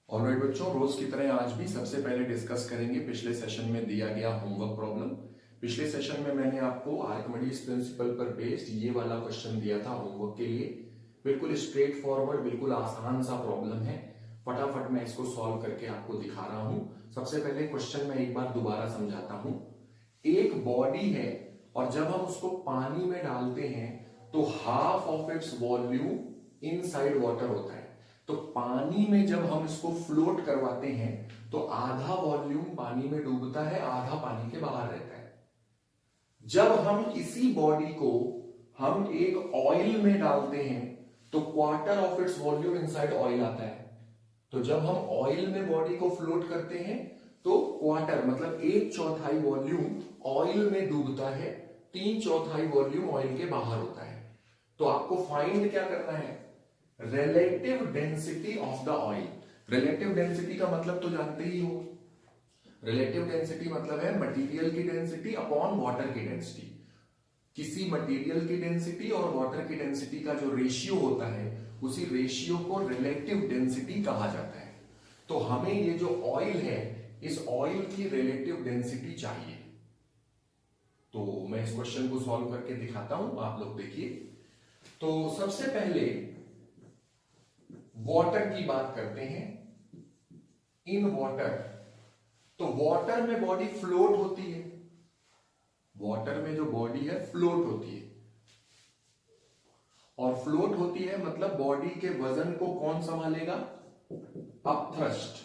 Alright बच्चों, रोज की तरह आज भी सबसे पहले डिस्कस करेंगे पिछले सेशन में दिया गया होमवर्क प्रॉब्लम। पिछले सेशन में मैंने आपको आर्किमिडीज प्रिंसिपल पर बेस्ड ये वाला क्वेश्चन दिया था होमवर्क के लिए। बिल्कुल स्ट्रेट फॉरवर्ड, बिल्कुल आसान सा प्रॉब्लम है। फटाफट मैं इसको सॉल्व करके आपको दिखा रहा हूं। सबसे पहले क्वेश्चन में एक बार दोबारा समझाता हूं। एक बॉडी है और जब हम उसको पानी में डालते हैं तो half of its volume inside water होता है। तो पानी में जब हम इसको फ्लोट करवाते हैं तो आधा वॉल्यूम पानी में डूबता है, आधा पानी के बाहर रहता है। जब हम इसी बॉडी को हम एक ऑयल में डालते हैं तो quarter of its volume inside oil आता है। तो जब हम ऑयल में बॉडी को फ्लोट करते हैं तो क्वार्टर मतलब एक चौथाई वॉल्यूम ऑयल में डूबता है, तीन चौथाई वॉल्यूम ऑयल के बाहर होता है। तो आपको फाइंड क्या करना है? Relative density of the oil. Relative density का मतलब तो जानते ही हो। रिलेटिव डेंसिटी मतलब है मटेरियल की डेंसिटी अपॉन वाटर की डेंसिटी। किसी मटेरियल की डेंसिटी और वाटर की डेंसिटी का जो रेशियो होता है उसी रेशियो को रिलेटिव डेंसिटी कहा जाता है। तो हमें ये जो ऑयल है इस ऑयल की रिलेटिव डेंसिटी चाहिए। तो मैं इस क्वेश्चन को सॉल्व करके दिखाता हूं, आप लोग देखिए। तो सबसे पहले वाटर की बात करते हैं। इन वाटर, तो वाटर में बॉडी फ्लोट होती है। वाटर में जो बॉडी है फ्लोट होती है, और फ्लोट होती है मतलब बॉडी के वजन को कौन संभालेगा? अपथ्रस्ट।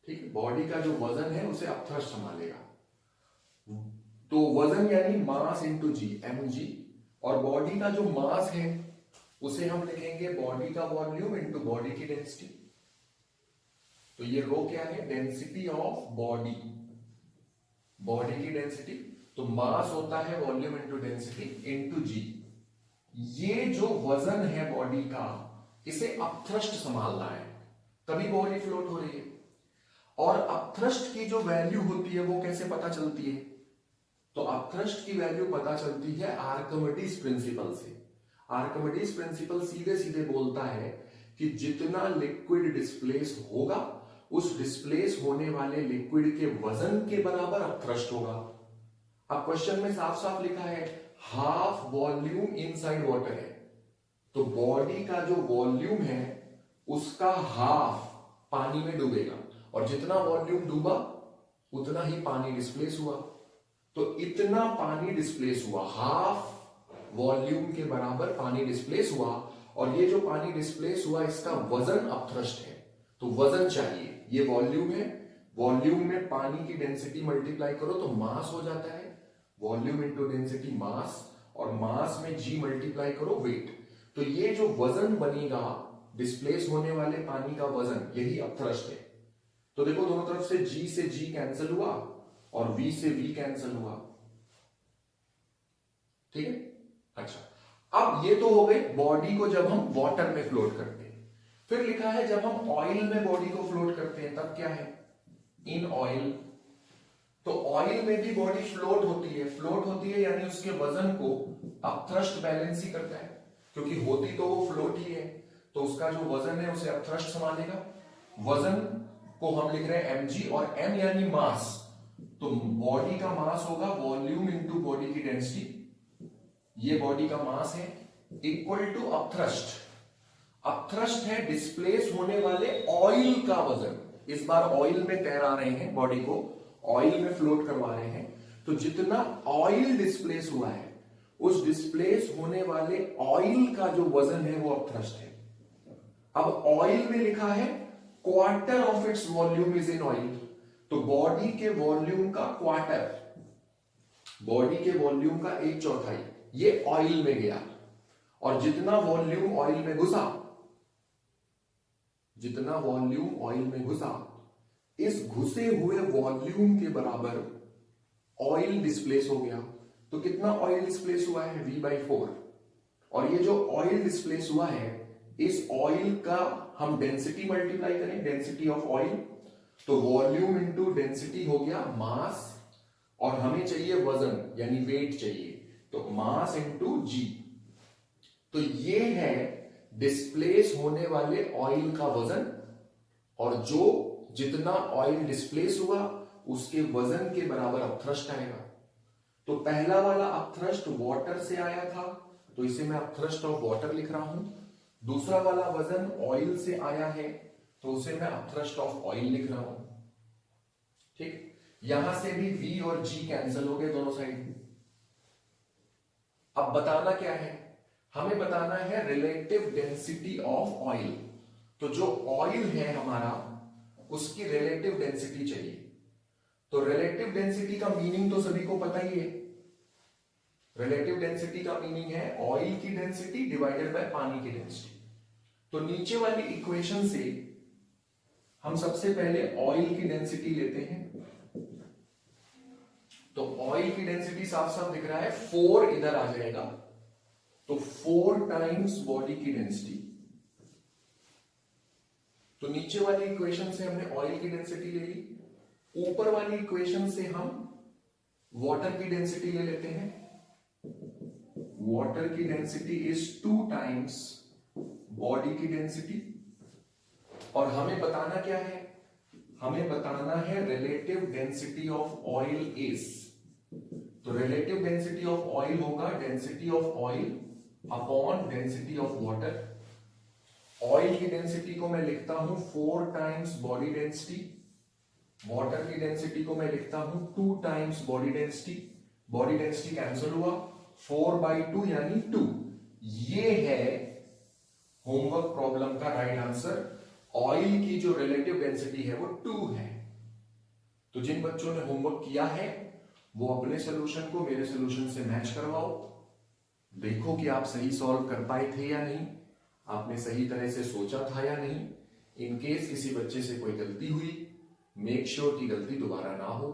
ठीक है, बॉडी का जो वजन है उसे अपथ्रस्ट संभालेगा। तो वजन यानी मास इंटू जी, mg। और बॉडी का जो मास है उसे हम लिखेंगे बॉडी का वॉल्यूम इंटू बॉडी की डेंसिटी। तो ये रो क्या है? डेंसिटी ऑफ बॉडी, बॉडी की डेंसिटी। तो मास होता है वॉल्यूम इंटू डेंसिटी इंटू जी। ये जो वजन है बॉडी का इसे अपथ्रस्ट संभालना है, तभी बॉडी फ्लोट हो रही है। और अपथ्रस्ट की जो वैल्यू होती है वो कैसे पता चलती है? तो अपथ्रस्ट की वैल्यू पता चलती है आर्किमिडीज प्रिंसिपल से। आर्किमिडीज प्रिंसिपल सीधे सीधे बोलता है कि जितना लिक्विड डिस्प्लेस होगा उस डिस्प्लेस होने वाले लिक्विड के वजन के बराबर अपथ्रस्ट होगा। अब क्वेश्चन में साफ साफ लिखा है हाफ वॉल्यूम इनसाइड वाटर है। तो बॉडी का जो वॉल्यूम है उसका हाफ पानी में डूबेगा, और जितना वॉल्यूम डूबा उतना ही पानी डिस्प्लेस हुआ। तो इतना पानी डिस्प्लेस हुआ, हाफ वॉल्यूम के बराबर पानी डिस्प्लेस हुआ, और ये जो पानी डिस्प्लेस हुआ इसका वजन अपथ्रस्ट है। तो वजन चाहिए, ये वॉल्यूम है, वॉल्यूम में पानी की डेंसिटी मल्टीप्लाई करो तो मास हो जाता है। वॉल्यूम इंटू डेंसिटी मास, और मास में जी मल्टीप्लाई करो वेट। तो ये जो वजन बनेगा डिस्प्लेस होने वाले पानी का वजन, यही अपथ्रस्ट है। तो देखो दोनों तरफ से जी कैंसिल हुआ और v से v कैंसिल हुआ। ठीक है, अच्छा। अब ये तो हो गई बॉडी को जब हम वाटर में फ्लोट करते हैं। फिर लिखा है जब हम ऑयल में बॉडी को फ्लोट करते हैं तब क्या है? In oil. तो ऑयल में भी बॉडी फ्लोट होती है। फ्लोट होती है यानी उसके वजन को अपथ्रस्ट बैलेंस ही करता है, क्योंकि होती तो वो फ्लोट ही है। तो उसका जो वजन है उसे अपथ्रस्ट संभालेगा। वजन को हम लिख रहे हैं mg, और m यानी मास। तो बॉडी का मास होगा वॉल्यूम इंटू बॉडी की डेंसिटी। ये बॉडी का मास है इक्वल टू अपथ्रस्ट। अपथ्रस्ट है डिस्प्लेस होने वाले ऑयल का वजन। इस बार ऑयल में तैरा रहे हैं, बॉडी को ऑयल में फ्लोट करवा रहे हैं। तो जितना ऑयल डिस्प्लेस हुआ है उस डिस्प्लेस होने वाले ऑयल का जो वजन है वो अपथ्रस्ट है। अब ऑयल में लिखा है quarter of its volume is in oil. तो बॉडी के वॉल्यूम का क्वार्टर, बॉडी के वॉल्यूम का एक चौथाई ये ऑयल में गया, और जितना वॉल्यूम ऑयल में घुसा, जितना वॉल्यूम ऑयल में घुसा, इस घुसे हुए वॉल्यूम के बराबर ऑयल डिस्प्लेस हो गया। तो कितना ऑयल डिस्प्लेस हुआ है? v/4। और ये जो ऑयल डिस्प्लेस हुआ है इस ऑयल का हम डेंसिटी मल्टीप्लाई करें, डेंसिटी ऑफ ऑयल। तो वॉल्यूम इंटू डेंसिटी हो गया मास, और हमें चाहिए वजन यानी वेट चाहिए, तो मास इंटू जी। तो ये है डिस्प्लेस होने वाले ऑयल का वजन, और जो जितना ऑयल डिस्प्लेस हुआ उसके वजन के बराबर अपथ्रस्ट आएगा। तो पहला वाला अपथ्रस्ट वाटर से आया था, तो इसे मैं अपथ्रस्ट ऑफ वाटर लिख रहा हूं। दूसरा वाला वजन ऑयल से आया है, तो उसे मैं अपथ्रस्ट ऑफ ऑयल लिख रहा हूं। ठीक, यहां से भी V और G कैंसिल हो गए दोनों साइड। अब बताना क्या है, हमें बताना है रिलेटिव डेंसिटी ऑफ ऑयल। तो जो ऑयल है हमारा उसकी रिलेटिव डेंसिटी चाहिए। तो रिलेटिव डेंसिटी का मीनिंग तो सभी को पता ही है। रिलेटिव डेंसिटी का मीनिंग है ऑयल की डेंसिटी डिवाइडेड बाय पानी की डेंसिटी। तो नीचे वाली इक्वेशन से हम सबसे पहले ऑयल की डेंसिटी लेते हैं। तो ऑयल की डेंसिटी साफ साफ दिख रहा है, 4 इधर आ जाएगा, तो 4 टाइम्स बॉडी की डेंसिटी। तो नीचे वाली इक्वेशन से हमने ऑयल की डेंसिटी ले ली, ऊपर वाली इक्वेशन से हम वाटर की डेंसिटी ले लेते हैं। वाटर की डेंसिटी इज 2 टाइम्स बॉडी की डेंसिटी। और हमें बताना क्या है, हमें बताना है relative density of oil is. तो रिलेटिव डेंसिटी ऑफ ऑयल होगा density of oil upon density of water. Oil की डेंसिटी को मैं लिखता हूं 4 टाइम्स बॉडी डेंसिटी, वाटर की डेंसिटी को मैं लिखता हूं 2 times body density. Body density cancel हुआ, 4/2 यानी 2। ये है होमवर्क प्रॉब्लम का राइट आंसर। ऑयल की जो रिलेटिव डेंसिटी है वो 2 है। तो जिन बच्चों ने होमवर्क किया है वो अपने सॉल्यूशन को मेरे सॉल्यूशन से मैच करवाओ, देखो कि आप सही सॉल्व कर पाए थे या नहीं, आपने सही तरह से सोचा था या नहीं। इन केस किसी बच्चे से कोई गलती हुई, मेक श्योर की गलती दोबारा ना हो।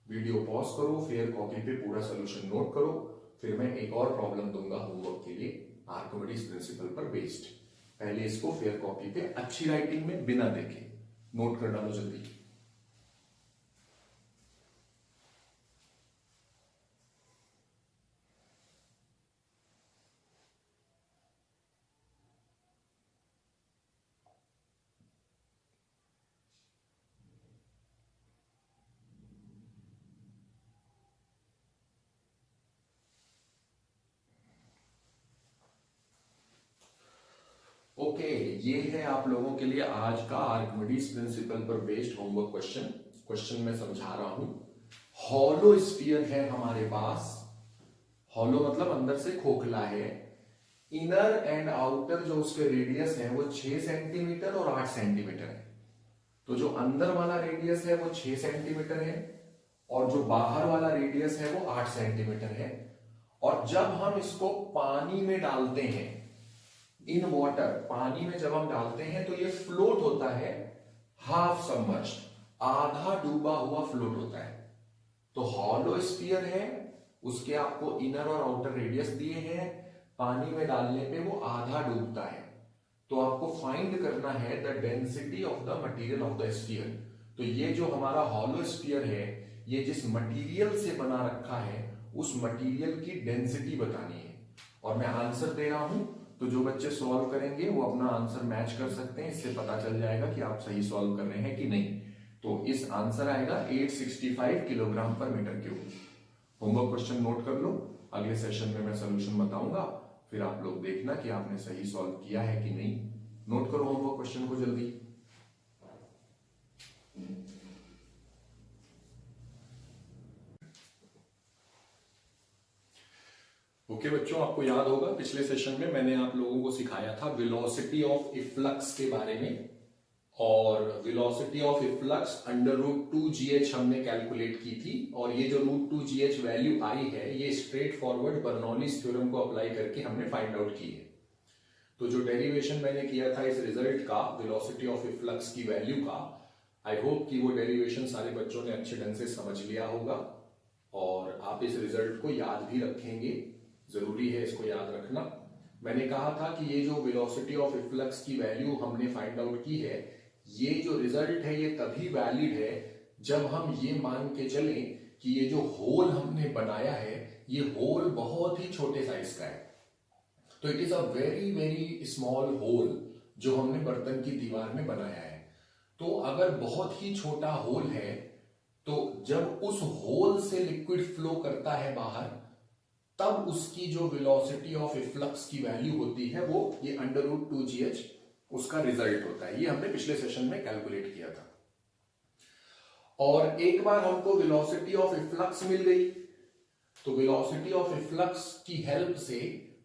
वीडियो पॉज करो, फेयर कॉपी पे पूरा सॉल्यूशन नोट करो, फिर मैं एक और प्रॉब्लम दूंगा होमवर्क के लिए आर्किमिडीज प्रिंसिपल पर बेस्ड। पहले इसको फेयर कॉपी पे अच्छी राइटिंग में बिना देखे नोट कर डालो जल्दी। ओके, ये है आप लोगों के लिए आज का आर्किमिडीज प्रिंसिपल पर बेस्ड होमवर्क क्वेश्चन। क्वेश्चन में समझा रहा हूं। हॉलो स्फीयर है हमारे पास, हॉलो मतलब अंदर से खोखला है। इनर एंड आउटर जो उसके रेडियस है वो 6 सेंटीमीटर और 8 सेंटीमीटर है। तो जो अंदर वाला रेडियस है वो 6 सेंटीमीटर है और जो बाहर वाला रेडियस है वो 8 सेंटीमीटर है। और जब हम इसको पानी में डालते हैं, इन वाटर, पानी में जब हम डालते हैं तो ये फ्लोट होता है, हाफ सबमर्ज्ड, आधा डूबा हुआ फ्लोट होता है। तो हॉलो स्फीयर है, उसके आपको इनर और आउटर रेडियस दिए हैं, पानी में डालने पे वो आधा डूबता है। तो आपको फाइंड करना है the density of the material of the sphere. तो ये जो हमारा हॉलो स्फीयर है, ये जिस मटेरियल से बना रखा है उस मटेरियल की डेंसिटी बतानी है। और मैं आंसर दे रहा हूं, तो जो बच्चे सॉल्व करेंगे वो अपना आंसर मैच कर सकते हैं। इससे पता चल जाएगा कि आप सही सॉल्व कर रहे हैं कि नहीं। तो इस आंसर आएगा 865 kilogram per metre cube. Homework question note कर लो, अगले सेशन में मैं सोल्यूशन बताऊंगा, फिर आप लोग देखना कि आपने सही सॉल्व किया है कि नहीं। नोट करो होमवर्क क्वेश्चन को जल्दी। ओके बच्चों, आपको याद होगा पिछले सेशन में मैंने आप लोगों को सिखाया था वेलोसिटी ऑफ इफ्लक्स के बारे में, और वेलोसिटी ऑफ इफ्लक्स √2gh हमने कैलकुलेट की थी। और ये जो √2gh वैल्यू आई है ये स्ट्रेट फॉरवर्ड बर्नौलीज थ्योरम को अप्लाई करके हमने फाइंड आउट की है। तो जो डेरिवेशन मैंने किया था इस रिजल्ट का, वेलोसिटी ऑफ इफ्लक्स की वैल्यू का, आई होप कि वो डेरिवेशन सारे बच्चों ने अच्छे ढंग से समझ लिया होगा और आप इस रिजल्ट को याद भी रखेंगे। जरूरी है इसको याद रखना। मैंने कहा था कि ये जो वेलोसिटी ऑफ इफ्लक्स की वैल्यू हमने फाइंड आउट की है, ये जो रिजल्ट है ये तभी वैलिड है जब हम ये मान के चलें कि ये जो होल हमने बनाया है ये होल बहुत ही छोटे साइज का है। तो it is a very very small hole जो हमने बर्तन की दीवार में बनाया है। तो अगर बहुत ही छोटा होल है तो जब उस होल से लिक्विड फ्लो करता है बाहर, तब उसकी जो वेलोसिटी ऑफ इफ्लक्स की वैल्यू होती है वो ये √2gh उसका रिजल्ट होता है। ये हमने पिछले सेशन में कैलकुलेट किया था। और एक बार हमको वेलोसिटी ऑफ इफ्लक्स मिल गई, तो वेलोसिटी ऑफ इफ्लक्स की हेल्प से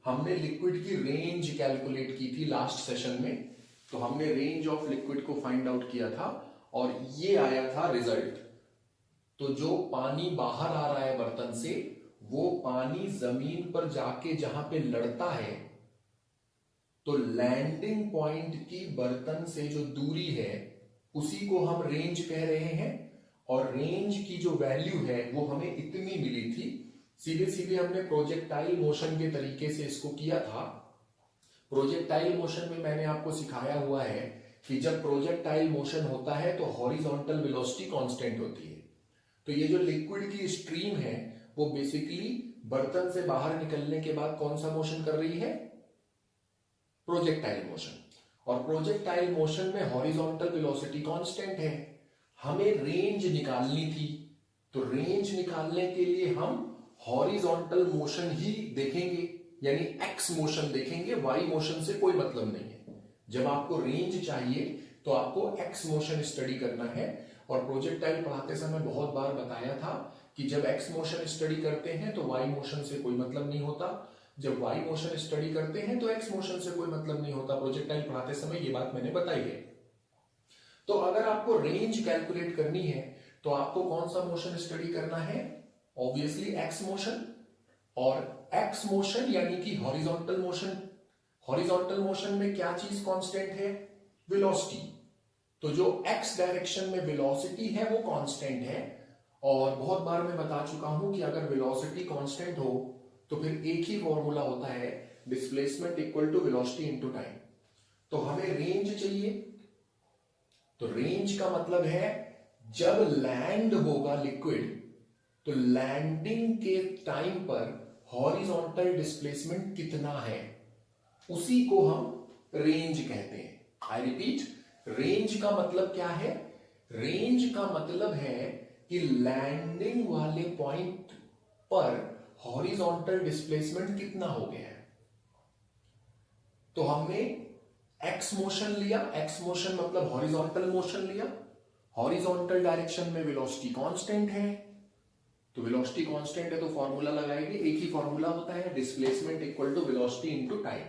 हमने लिक्विड की रेंज कैलकुलेट की थी लास्ट सेशन में। तो हमने रेंज ऑफ लिक्विड को फाइंड आउट किया था और ये आया था रिजल्ट। तो जो पानी बाहर आ रहा है बर्तन से, वो पानी जमीन पर जाके जहां पे लड़ता है, तो लैंडिंग पॉइंट की बर्तन से जो दूरी है उसी को हम रेंज कह रहे हैं। और रेंज की जो वैल्यू है वो हमें इतनी मिली थी। सीधे सीधे हमने प्रोजेक्टाइल मोशन के तरीके से इसको किया था। प्रोजेक्टाइल मोशन में मैंने आपको सिखाया हुआ है कि जब प्रोजेक्टाइल मोशन होता है तो हॉरिजॉन्टल वेलोसिटी कांस्टेंट होती है। तो ये जो लिक्विड की स्ट्रीम है वो बेसिकली बर्तन से बाहर निकलने के बाद कौन सा मोशन कर रही है? Projectile motion. और प्रोजेक्टाइल मोशन में हॉरिजॉन्टल वेलोसिटी कांस्टेंट है। हमें रेंज निकालनी थी, तो रेंज निकालने के लिए हम हॉरिजॉन्टल मोशन ही देखेंगे, यानी एक्स मोशन देखेंगे, वाई मोशन से कोई मतलब नहीं है। जब आपको रेंज चाहिए तो आपको एक्स मोशन स्टडी करना है। और प्रोजेक्टाइल पढ़ाते समय बहुत बार बताया था कि जब एक्स मोशन स्टडी करते हैं तो वाई मोशन से कोई मतलब नहीं होता, जब वाई मोशन स्टडी करते हैं तो एक्स मोशन से कोई मतलब नहीं होता। प्रोजेक्टाइल पढ़ाते समय ये बात मैंने बताई है। तो अगर आपको रेंज कैलकुलेट करनी है तो आपको कौन सा मोशन स्टडी करना है? Obviously x motion. और एक्स मोशन यानी कि हॉरिजॉन्टल मोशन। हॉरिजॉन्टल मोशन में क्या चीज कांस्टेंट है? वेलोसिटी। तो जो एक्स डायरेक्शन में वेलोसिटी है वो कांस्टेंट है। और बहुत बार मैं बता चुका हूं कि अगर वेलोसिटी कांस्टेंट हो तो फिर एक ही फॉर्मूला होता है, displacement equal to velocity into time. तो हमें रेंज चाहिए, तो रेंज का मतलब है जब लैंड होगा लिक्विड तो लैंडिंग के टाइम पर हॉरिजॉन्टल डिस्प्लेसमेंट कितना है, उसी को हम रेंज कहते हैं। आई रिपीट, रेंज का मतलब क्या है? रेंज का मतलब है कि लैंडिंग वाले पॉइंट पर हॉरिजॉन्टल डिस्प्लेसमेंट कितना हो गया है। तो हमने एक्स मोशन लिया, एक्स मोशन मतलब हॉरिजॉन्टल मोशन लिया। हॉरिजॉन्टल डायरेक्शन में वेलोसिटी कांस्टेंट है, तो वेलोसिटी कांस्टेंट है तो फॉर्मूला लगाएंगे, एक ही फॉर्मूला होता है, displacement equal to velocity into time.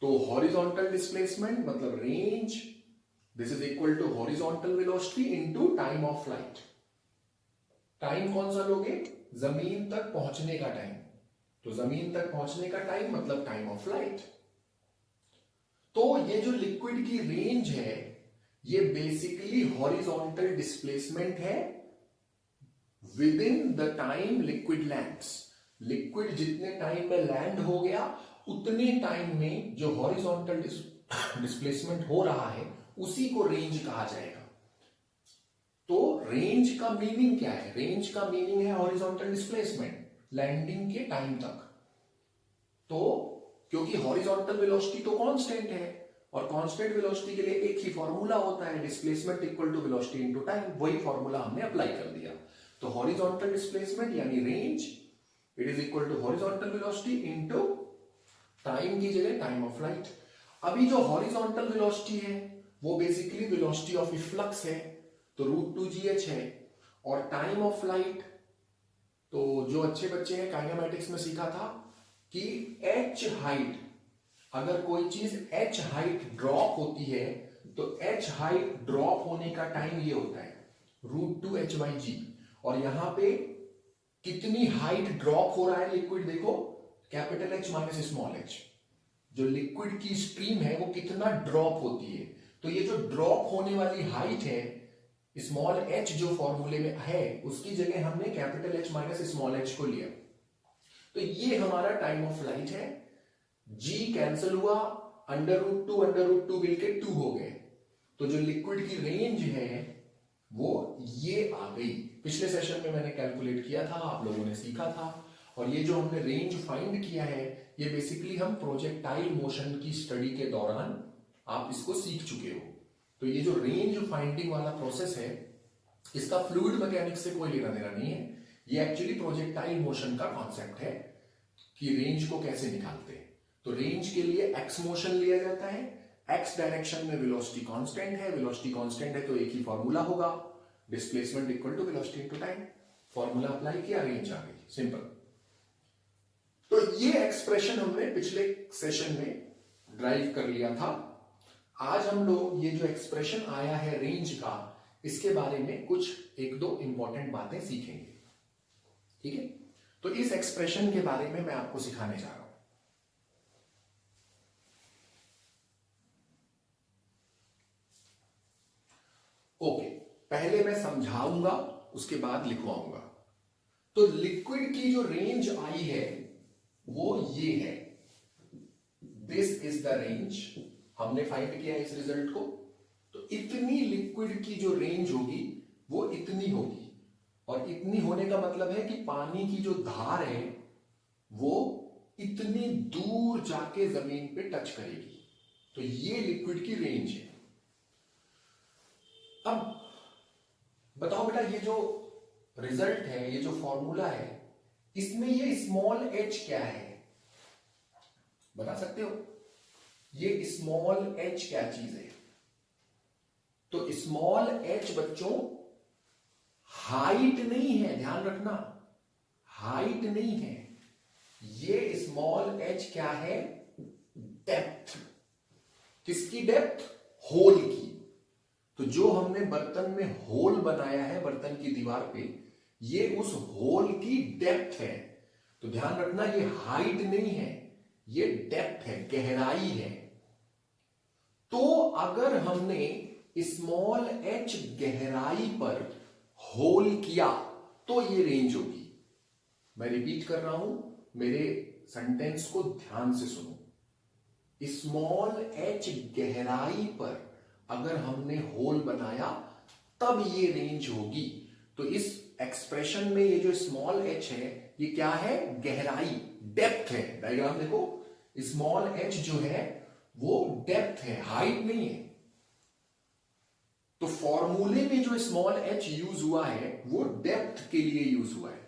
तो हॉरिजॉन्टल डिस्प्लेसमेंट मतलब range, this is equal to horizontal velocity into time of flight. Time कौन सा लोगे? जमीन तक पहुंचने का टाइम। तो जमीन तक पहुंचने का टाइम मतलब टाइम ऑफ फ्लाइट। तो ये जो लिक्विड की रेंज है ये बेसिकली हॉरिजॉन्टल डिस्प्लेसमेंट है with in the time liquid lands. Liquid जितने टाइम में लैंड हो गया उतने टाइम में जो हॉरिजॉन्टल डिस्प्लेसमेंट हो रहा है उसी को रेंज कहा जाएगा। तो रेंज का मीनिंग क्या है? रेंज का मीनिंग है हॉरिजॉन्टल डिस्प्लेसमेंट लैंडिंग के टाइम तक। तो क्योंकि हॉरिजॉन्टल वेलोसिटी तो कांस्टेंट है और कांस्टेंट वेलोसिटी के लिए एक ही फॉर्मूला होता है, displacement equal to velocity into time. वही फॉर्मूला हमने अप्लाई कर दिया। तो हॉरिजॉन्टल डिस्प्लेसमेंट यानी range, it is equal to horizontal velocity into time की जगह टाइम ऑफ फ्लाइट। अभी जो हॉरिजॉन्टल वेलोसिटी है वो बेसिकली वेलोसिटी ऑफ इफ्लक्स है, तो √2gh है। और टाइम ऑफ फ्लाइट, तो जो अच्छे बच्चे हैं काइनेमैटिक्स में सीखा था कि h हाइट, अगर कोई चीज h हाइट ड्रॉप होती है तो h हाइट ड्रॉप होने का टाइम ये होता है √2h/g। और यहां पे कितनी हाइट ड्रॉप हो रहा है लिक्विड, देखो capital H minus small h। जो लिक्विड की स्ट्रीम है वो कितना ड्रॉप होती है, तो ये जो ड्रॉप होने वाली हाइट है स्मॉल h जो फॉर्मूले में है उसकी जगह हमने capital H minus small h को लिया। तो ये हमारा टाइम ऑफ फ्लाइट है। g कैंसिल हुआ, √2 मिलके 2 हो गए। तो जो लिक्विड की रेंज है वो ये आ गई। पिछले सेशन में मैंने कैलकुलेट किया था, आप लोगों ने सीखा था। और ये जो हमने रेंज फाइंड किया है ये बेसिकली हम प्रोजेक्टाइल मोशन की स्टडी के दौरान आप इसको सीख चुके हो। तो ये जो रेंज फाइंडिंग वाला प्रोसेस है इसका फ्लूइड मैकेनिक्स से कोई लेना देना नहीं है, ये एक्चुअली प्रोजेक्टाइल मोशन का कॉन्सेप्ट है कि रेंज को कैसे निकालते हैं। तो रेंज के लिए एक्स मोशन लिया जाता है, एक्स डायरेक्शन में वेलोसिटी कांस्टेंट है, वेलोसिटी कांस्टेंट है तो एक ही फॉर्मूला होगा, displacement equal to velocity into time, formula apply किया, रेंज आ गई, सिंपल। तो ये एक्सप्रेशन हमने पिछले सेशन में ड्राइव कर लिया था। आज हम लोग ये जो एक्सप्रेशन आया है रेंज का, इसके बारे में कुछ एक दो इंपॉर्टेंट बातें सीखेंगे, ठीक है। तो इस एक्सप्रेशन के बारे में मैं आपको सिखाने जा रहा हूं। ओके, पहले मैं समझाऊंगा उसके बाद लिखवाऊंगा। तो लिक्विड की जो रेंज आई है वो ये है, दिस इज द रेंज, हमने फाइंड किया इस रिजल्ट को। तो इतनी लिक्विड की जो रेंज होगी वो इतनी होगी, और इतनी होने का मतलब है कि पानी की जो धार है वो इतनी दूर जाके जमीन पे टच करेगी। तो ये लिक्विड की रेंज है। अब बताओ बेटा, ये जो रिजल्ट है, ये जो फॉर्मूला है, इसमें ये स्मॉल एच क्या है, बता सकते हो? ये स्मॉल एच क्या चीज है? तो स्मॉल एच बच्चों हाइट नहीं है, ध्यान रखना, हाइट नहीं है। ये स्मॉल एच क्या है? डेप्थ। किसकी डेप्थ? होल की। तो जो हमने बर्तन में होल बनाया है बर्तन की दीवार पे, ये उस होल की डेप्थ है। तो ध्यान रखना, ये हाइट नहीं है, ये डेप्थ है, गहराई है। तो अगर हमने स्मॉल एच गहराई पर होल किया तो ये रेंज होगी। मैं रिपीट कर रहा हूं, मेरे सेंटेंस को ध्यान से सुनो। स्मॉल एच गहराई पर अगर हमने होल बनाया तब ये रेंज होगी। तो इस एक्सप्रेशन में ये जो स्मॉल एच है ये क्या है? गहराई, डेप्थ है। डायग्राम देखो, स्मॉल एच जो है वो डेप्थ है, हाइट नहीं है। तो फॉर्मूले में जो स्मॉल एच यूज हुआ है वो डेप्थ के लिए यूज हुआ है।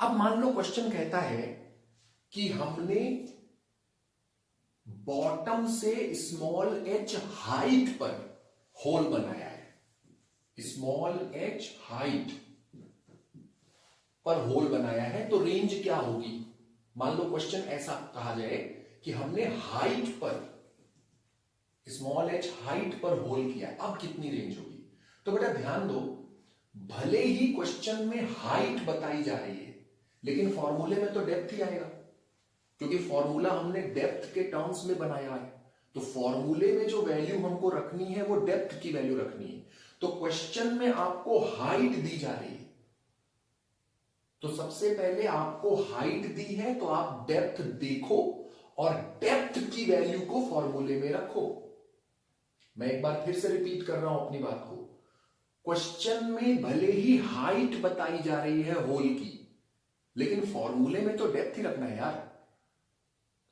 अब मान लो क्वेश्चन कहता है कि हमने बॉटम से स्मॉल एच हाइट पर होल बनाया है, स्मॉल एच हाइट पर होल बनाया है, तो रेंज क्या होगी? मान लो क्वेश्चन ऐसा कहा जाए कि हमने हाइट पर, स्मॉल एच हाइट पर होल किया, अब कितनी रेंज होगी? तो बेटा ध्यान दो, भले ही क्वेश्चन में हाइट बताई जा रही है लेकिन फॉर्मूले में तो डेप्थ ही आएगा, क्योंकि फॉर्मूला हमने डेप्थ के टर्म्स में बनाया है। तो फॉर्मूले में जो वैल्यू हमको रखनी है वो डेप्थ की वैल्यू रखनी है। तो क्वेश्चन में आपको हाइट दी जा रही है, तो सबसे पहले आपको हाइट दी है तो आप डेप्थ देखो और डेप्थ की वैल्यू को फॉर्मूले में रखो। मैं एक बार फिर से रिपीट कर रहा हूं अपनी बात को। क्वेश्चन में भले ही हाइट बताई जा रही है होल की, लेकिन फॉर्मूले में तो डेप्थ ही रखना है यार।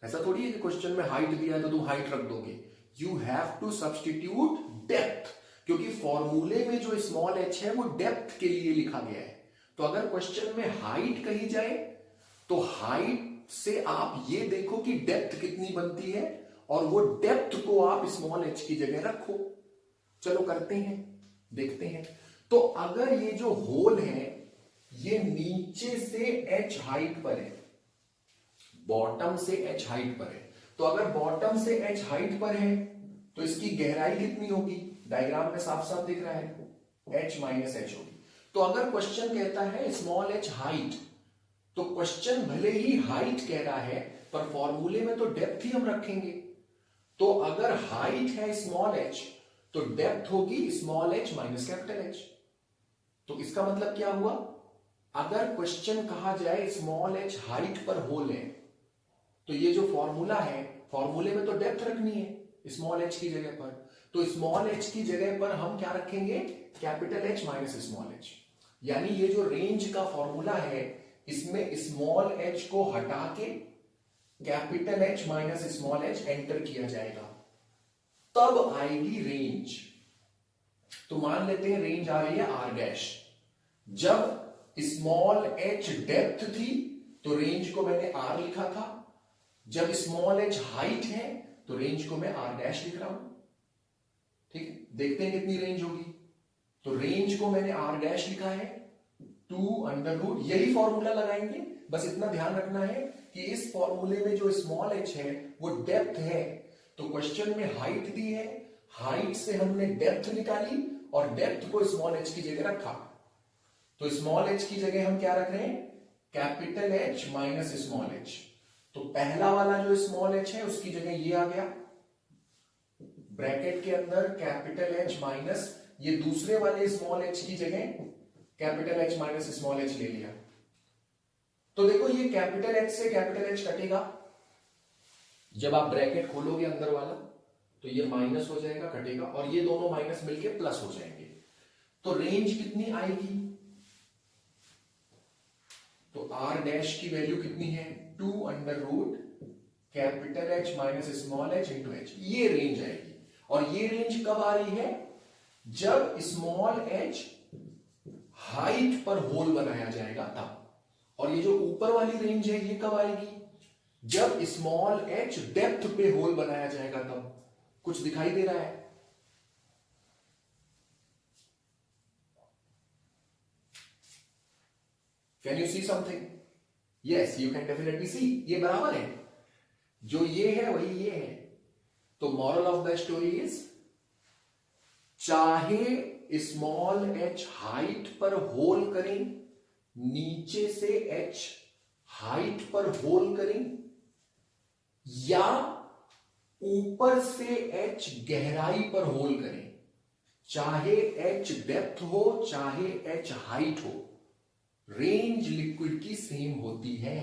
ऐसा थोड़ी है कि क्वेश्चन में हाइट दिया है तो तुम हाइट रख दोगे। You have to substitute depth, क्योंकि फॉर्मूले में जो स्मॉल एच है वो डेप्थ के लिए लिखा गया है। तो अगर क्वेश्चन में हाइट कही जाए तो हाइट से आप ये देखो कि डेप्थ कितनी बनती है और वो डेप्थ को आप स्मॉल एच की जगह रखो। चलो करते हैं, देखते हैं। तो अगर ये जो होल है ये नीचे से एच हाइट पर है, बॉटम से एच हाइट पर है, तो अगर बॉटम से एच हाइट पर है तो इसकी गहराई कितनी होगी? डायग्राम में साफ साफ दिख रहा है, एच माइनस एच होगी। तो अगर क्वेश्चन कहता है स्मॉल एच हाइट, तो क्वेश्चन भले ही हाइट कह रहा है पर फॉर्मूले में तो डेप्थ ही हम रखेंगे। तो अगर हाइट है स्मॉल एच तो डेप्थ होगी small H minus capital H. तो इसका मतलब क्या हुआ? अगर क्वेश्चन कहा जाए स्मॉल एच हाइट पर होल है तो ये जो फॉर्मूला है, फॉर्मूले में तो डेप्थ रखनी है स्मॉल एच की जगह पर। तो स्मॉल एच की जगह पर हम क्या रखेंगे? Capital H minus small H. यानी ये जो रेंज का फॉर्मूला है इसमें स्मॉल एच को हटा के capital H minus small H enter किया जाएगा, तब आएगी रेंज। तो मान लेते हैं रेंज आ रही है आर डैश। जब स्मॉल एच डेप्थ थी तो रेंज को मैंने आर लिखा था, जब स्मॉल एच हाइट है तो रेंज को मैं आर डैश लिख रहा हूं। ठीक है, देखते हैं कितनी रेंज होगी। तो रेंज को मैंने आर डैश लिखा है 2√, यही फॉर्मूला लगाएंगे। बस इतना ध्यान रखना है कि इस फॉर्मूले में जो स्मॉल एच है वो डेप्थ है, तो क्वेश्चन में हाइट दी है, हाइट से हमने डेप्थ निकाली और डेप्थ को स्मॉल एच की जगह रखा। तो स्मॉल एच की जगह हम क्या रख रहे हैं, capital H minus small H. तो पहला वाला जो स्मॉल एच है उसकी जगह ये आ गया, ब्रैकेट के अंदर कैपिटल एच माइनस, ये दूसरे वाले स्मॉल एच की जगह capital H minus small H ले लिया। तो देखो ये कैपिटल एच से कैपिटल एच कटेगा, जब आप ब्रैकेट खोलोगे अंदर वाला तो ये माइनस हो जाएगा, कटेगा, और ये दोनों माइनस मिलके प्लस हो जाएंगे। तो रेंज कितनी आएगी, तो आर डैश की वैल्यू कितनी है 2√, capital H minus small H into H, ये रेंज आएगी। और ये रेंज कब आ रही है, जब स्मॉल एच हाइट पर होल बनाया जाएगा तब। और ये जो ऊपर वाली रेंज है ये कब आएगी, जब स्मॉल एच डेप्थ पे होल बनाया जाएगा तब। कुछ दिखाई दे रहा है, can you see something? Yes, you can definitely see, ये बराबर है, जो ये है वही ये है। तो moral of the story is, चाहे स्मॉल एच हाइट पर होल करें, नीचे से एच हाइट पर होल करें, या ऊपर से एच गहराई पर होल करें, चाहे एच डेप्थ हो चाहे एच हाइट हो, रेंज लिक्विड की सेम होती है।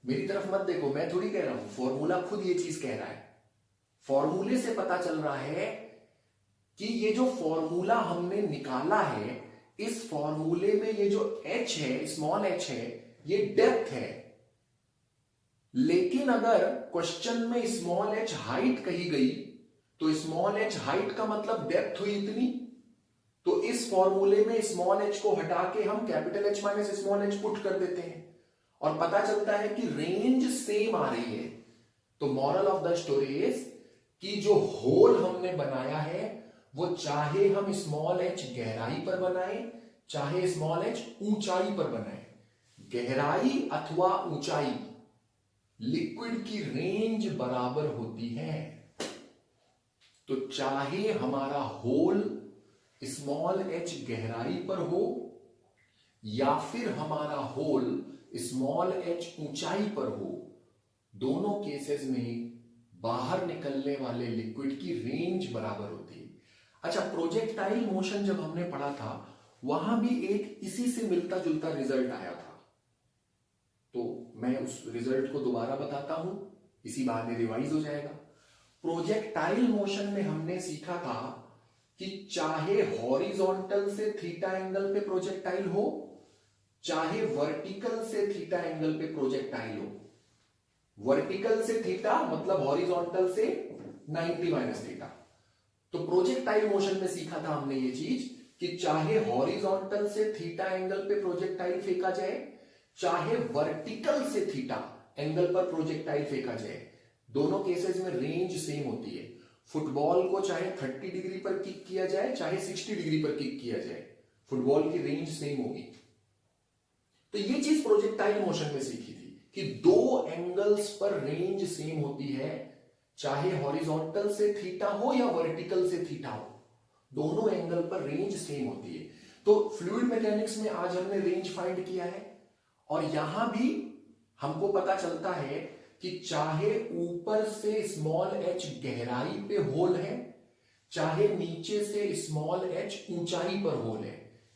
मेरी तरफ मत देखो, मैं थोड़ी कह रहा हूं, फॉर्मूला खुद ये चीज कह रहा है। फॉर्मूले से पता चल रहा है कि ये जो फॉर्मूला हमने निकाला है, इस फॉर्मूले में ये जो h है, स्मॉल h है, ये डेप्थ है। लेकिन अगर क्वेश्चन में स्मॉल h हाइट कही गई तो स्मॉल h हाइट का मतलब डेप्थ हुई इतनी, तो इस फॉर्मूले में स्मॉल h को हटा के हम capital H minus small h put कर देते हैं और पता चलता है कि रेंज सेम आ रही है। तो moral of the story is कि जो होल हमने बनाया है वो चाहे हम स्मॉल h गहराई पर बनाए चाहे स्मॉल h ऊंचाई पर बनाए, गहराई अथवा ऊंचाई, लिक्विड की रेंज बराबर होती है। तो चाहे हमारा होल स्मॉल h गहराई पर हो या फिर हमारा होल स्मॉल h ऊंचाई पर हो, दोनों केसेस में बाहर निकलने वाले लिक्विड की रेंज बराबर होती है। अच्छा, प्रोजेक्टाइल मोशन जब हमने पढ़ा था वहां भी एक इसी से मिलता जुलता रिजल्ट आया था, तो मैं उस रिजल्ट को दोबारा बताता हूं, इसी बहाने रिवाइज हो जाएगा। प्रोजेक्टाइल मोशन में हमने सीखा था कि चाहे हॉरिजॉन्टल से थीटा एंगल पे प्रोजेक्टाइल हो चाहे वर्टिकल से थीटा एंगल पे प्रोजेक्टाइल हो, वर्टिकल से थीटा मतलब हॉरिजॉन्टल से 90 माइनस थीटा। तो प्रोजेक्टाइल मोशन में सीखा था हमने ये चीज कि चाहे हॉरिजॉन्टल से थीटा एंगल पे प्रोजेक्टाइल फेंका जाए चाहे वर्टिकल से थीटा एंगल पर प्रोजेक्टाइल फेंका जाए, दोनों केसेस में रेंज सेम होती है। फुटबॉल को चाहे 30 डिग्री पर किक किया जाए चाहे 60 डिग्री पर किक किया जाए, फुटबॉल की रेंज सेम होगी। तो ये चीज प्रोजेक्टाइल मोशन में सीखी थी कि दो एंगल्स पर रेंज सेम होती है, चाहे हॉरिजॉन्टल से थीटा हो या वर्टिकल से थीटा हो, दोनों एंगल पर रेंज सेम होती है। तो फ्लूइड मैकेनिक्स में आज हमने रेंज फाइंड किया है और यहां भी हमको पता चलता है कि चाहे ऊपर से स्मॉल h गहराई पे होल है चाहे नीचे से स्मॉल h ऊंचाई पर होल है,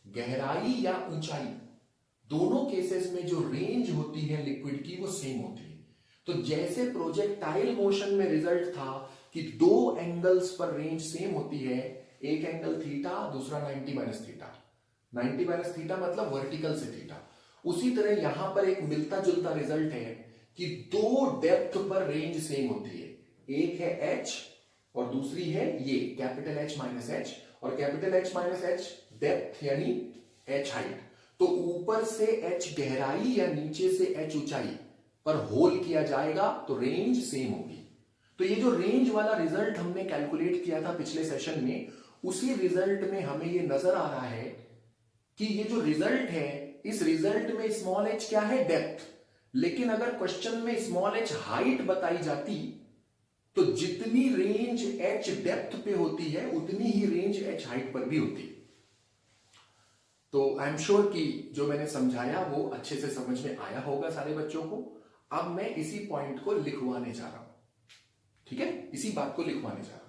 गहराई या ऊंचाई, दोनों केसेस में जो रेंज होती है लिक्विड की वो सेम होती है। तो जैसे प्रोजेक्टाइल मोशन में रिजल्ट था कि दो एंगल्स पर रेंज सेम होती है, एक एंगल थीटा दूसरा 90 माइनस थीटा, 90 माइनस थीटा मतलब वर्टिकल से थीटा। उसी तरह यहां पर एक मिलता जुलता रिजल्ट है कि दो डेप्थ पर रेंज सेम होती है, एक है h और दूसरी है ये कैपिटल H माइनस एच, और capital H minus H depth यानी h हाइट। तो ऊपर से h गहराई या नीचे से h ऊंचाई पर होल किया जाएगा तो रेंज सेम होगी। तो ये जो रेंज वाला रिजल्ट हमने कैलकुलेट किया था पिछले सेशन में, उसी रिजल्ट में हमें ये नजर आ रहा है कि ये जो रिजल्ट है, इस रिजल्ट में स्मॉल h क्या है, डेप्थ। लेकिन अगर क्वेश्चन में स्मॉल h हाइट बताई जाती तो जितनी रेंज h डेप्थ पे होती है उतनी ही रेंज h हाइट पर भी होती। तो आई एम श्योर कि जो मैंने समझाया वो अच्छे से समझ में आया होगा सारे बच्चों को। अब मैं इसी पॉइंट को लिखवाने जा रहा हूं, ठीक है, इसी बात को लिखवाने जा रहा हूं।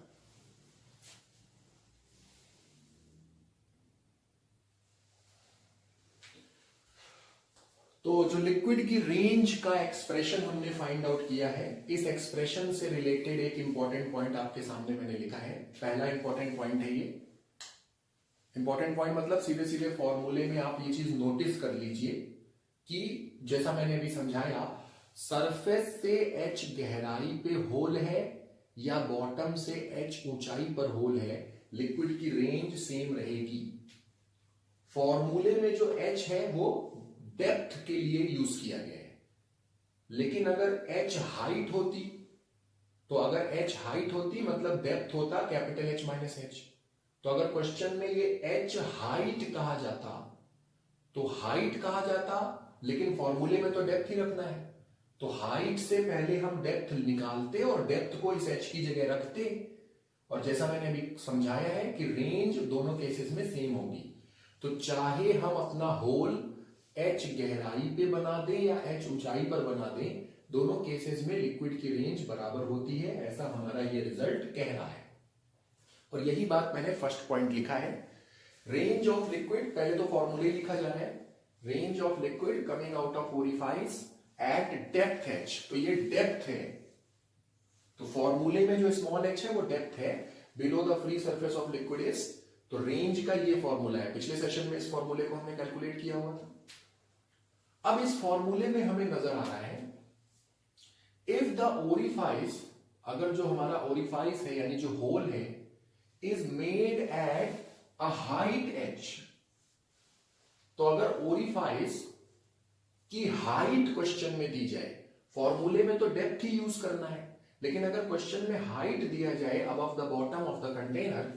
तो जो लिक्विड की रेंज का एक्सप्रेशन हमने फाइंड आउट किया है, इस एक्सप्रेशन से रिलेटेड एक इंपॉर्टेंट पॉइंट आपके सामने मैंने लिखा है। पहला इंपॉर्टेंट पॉइंट है ये। इंपॉर्टेंट पॉइंट मतलब सीधे सीधे फॉर्मूले में आप ये चीज नोटिस कर लीजिए कि जैसा मैंने अभी समझाया, सरफेस से h गहराई पे होल है या बॉटम से h ऊंचाई पर होल है, लिक्विड की रेंज सेम रहेगी। फॉर्मूले में जो h है वो डेप्थ के लिए यूज किया गया है, लेकिन अगर h हाइट होती, तो अगर h हाइट होती मतलब डेप्थ होता कैपिटल H माइनस एच। तो अगर क्वेश्चन में ये h हाइट कहा जाता तो हाइट कहा जाता, लेकिन फॉर्मूले में तो डेप्थ ही रखना है, तो हाइट से पहले हम डेप्थ निकालते और डेप्थ को इस h की जगह रखते। और जैसा मैंने अभी समझाया है कि रेंज दोनों केसेस में सेम होगी। तो चाहे हम अपना होल h गहराई पे बना दें या h ऊंचाई पर बना दें, दोनों केसेस में लिक्विड की रेंज बराबर होती है, ऐसा हमारा ये रिजल्ट कह रहा है। और यही बात मैंने फर्स्ट पॉइंट लिखा है। रेंज ऑफ लिक्विड, पहले तो फॉर्मूले लिखा जा रहा है, range of liquid coming out of orifice at depth h। तो ये डेप्थ है, तो फॉर्मूले में जो स्मॉल h है वो डेप्थ है, below the free surface of liquid is, तो रेंज का ये फॉर्मूला है। पिछले सेशन में इस फॉर्मूले को हमने कैलकुलेट किया हुआ था। अब इस फॉर्मूले में हमें नजर आ रहा है, इफ द ओरिफाइस, अगर जो हमारा ओरिफाइस है यानी जो होल है, is made at a height h, तो अगर ओरिफाइस की हाइट क्वेश्चन में दी जाए, फॉर्मूले में तो डेप्थ ही यूज करना है, लेकिन अगर क्वेश्चन में हाइट दिया जाए above the bottom of the container,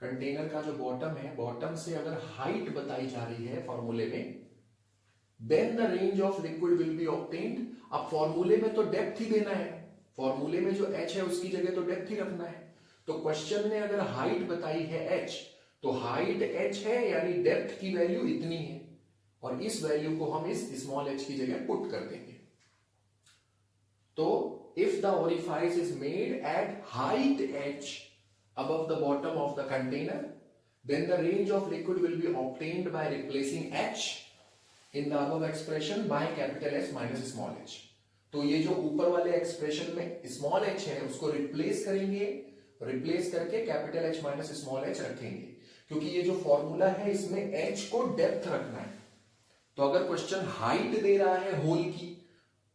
container का जो बॉटम है, बॉटम से अगर हाइट बताई जा रही है फॉर्मूले में, then the range of liquid will be obtained. अब फॉर्मूले में तो डेप्थ ही देना है, फॉर्मूले में जो h है उसकी जगह तो डेप्थ ही रखना है। तो क्वेश्चन ने अगर हाइट बताई है h, तो हाइट h है यानी डेप्थ की वैल्यू इतनी है, और इस वैल्यू को हम इस स्मॉल h की जगह पुट कर देंगे। तो if the orifice is made at height h above the bottom of the container, then the range of liquid will be obtained by replacing h in the above expression by capital S minus small h। तो ये जो ऊपर वाले expression में small h है उसको replace करेंगे, replace करके capital H minus small h रखेंगे, क्योंकि ये जो फॉर्मूला है इसमें h को डेप्थ रखना है। तो अगर क्वेश्चन हाइट दे रहा है होल की,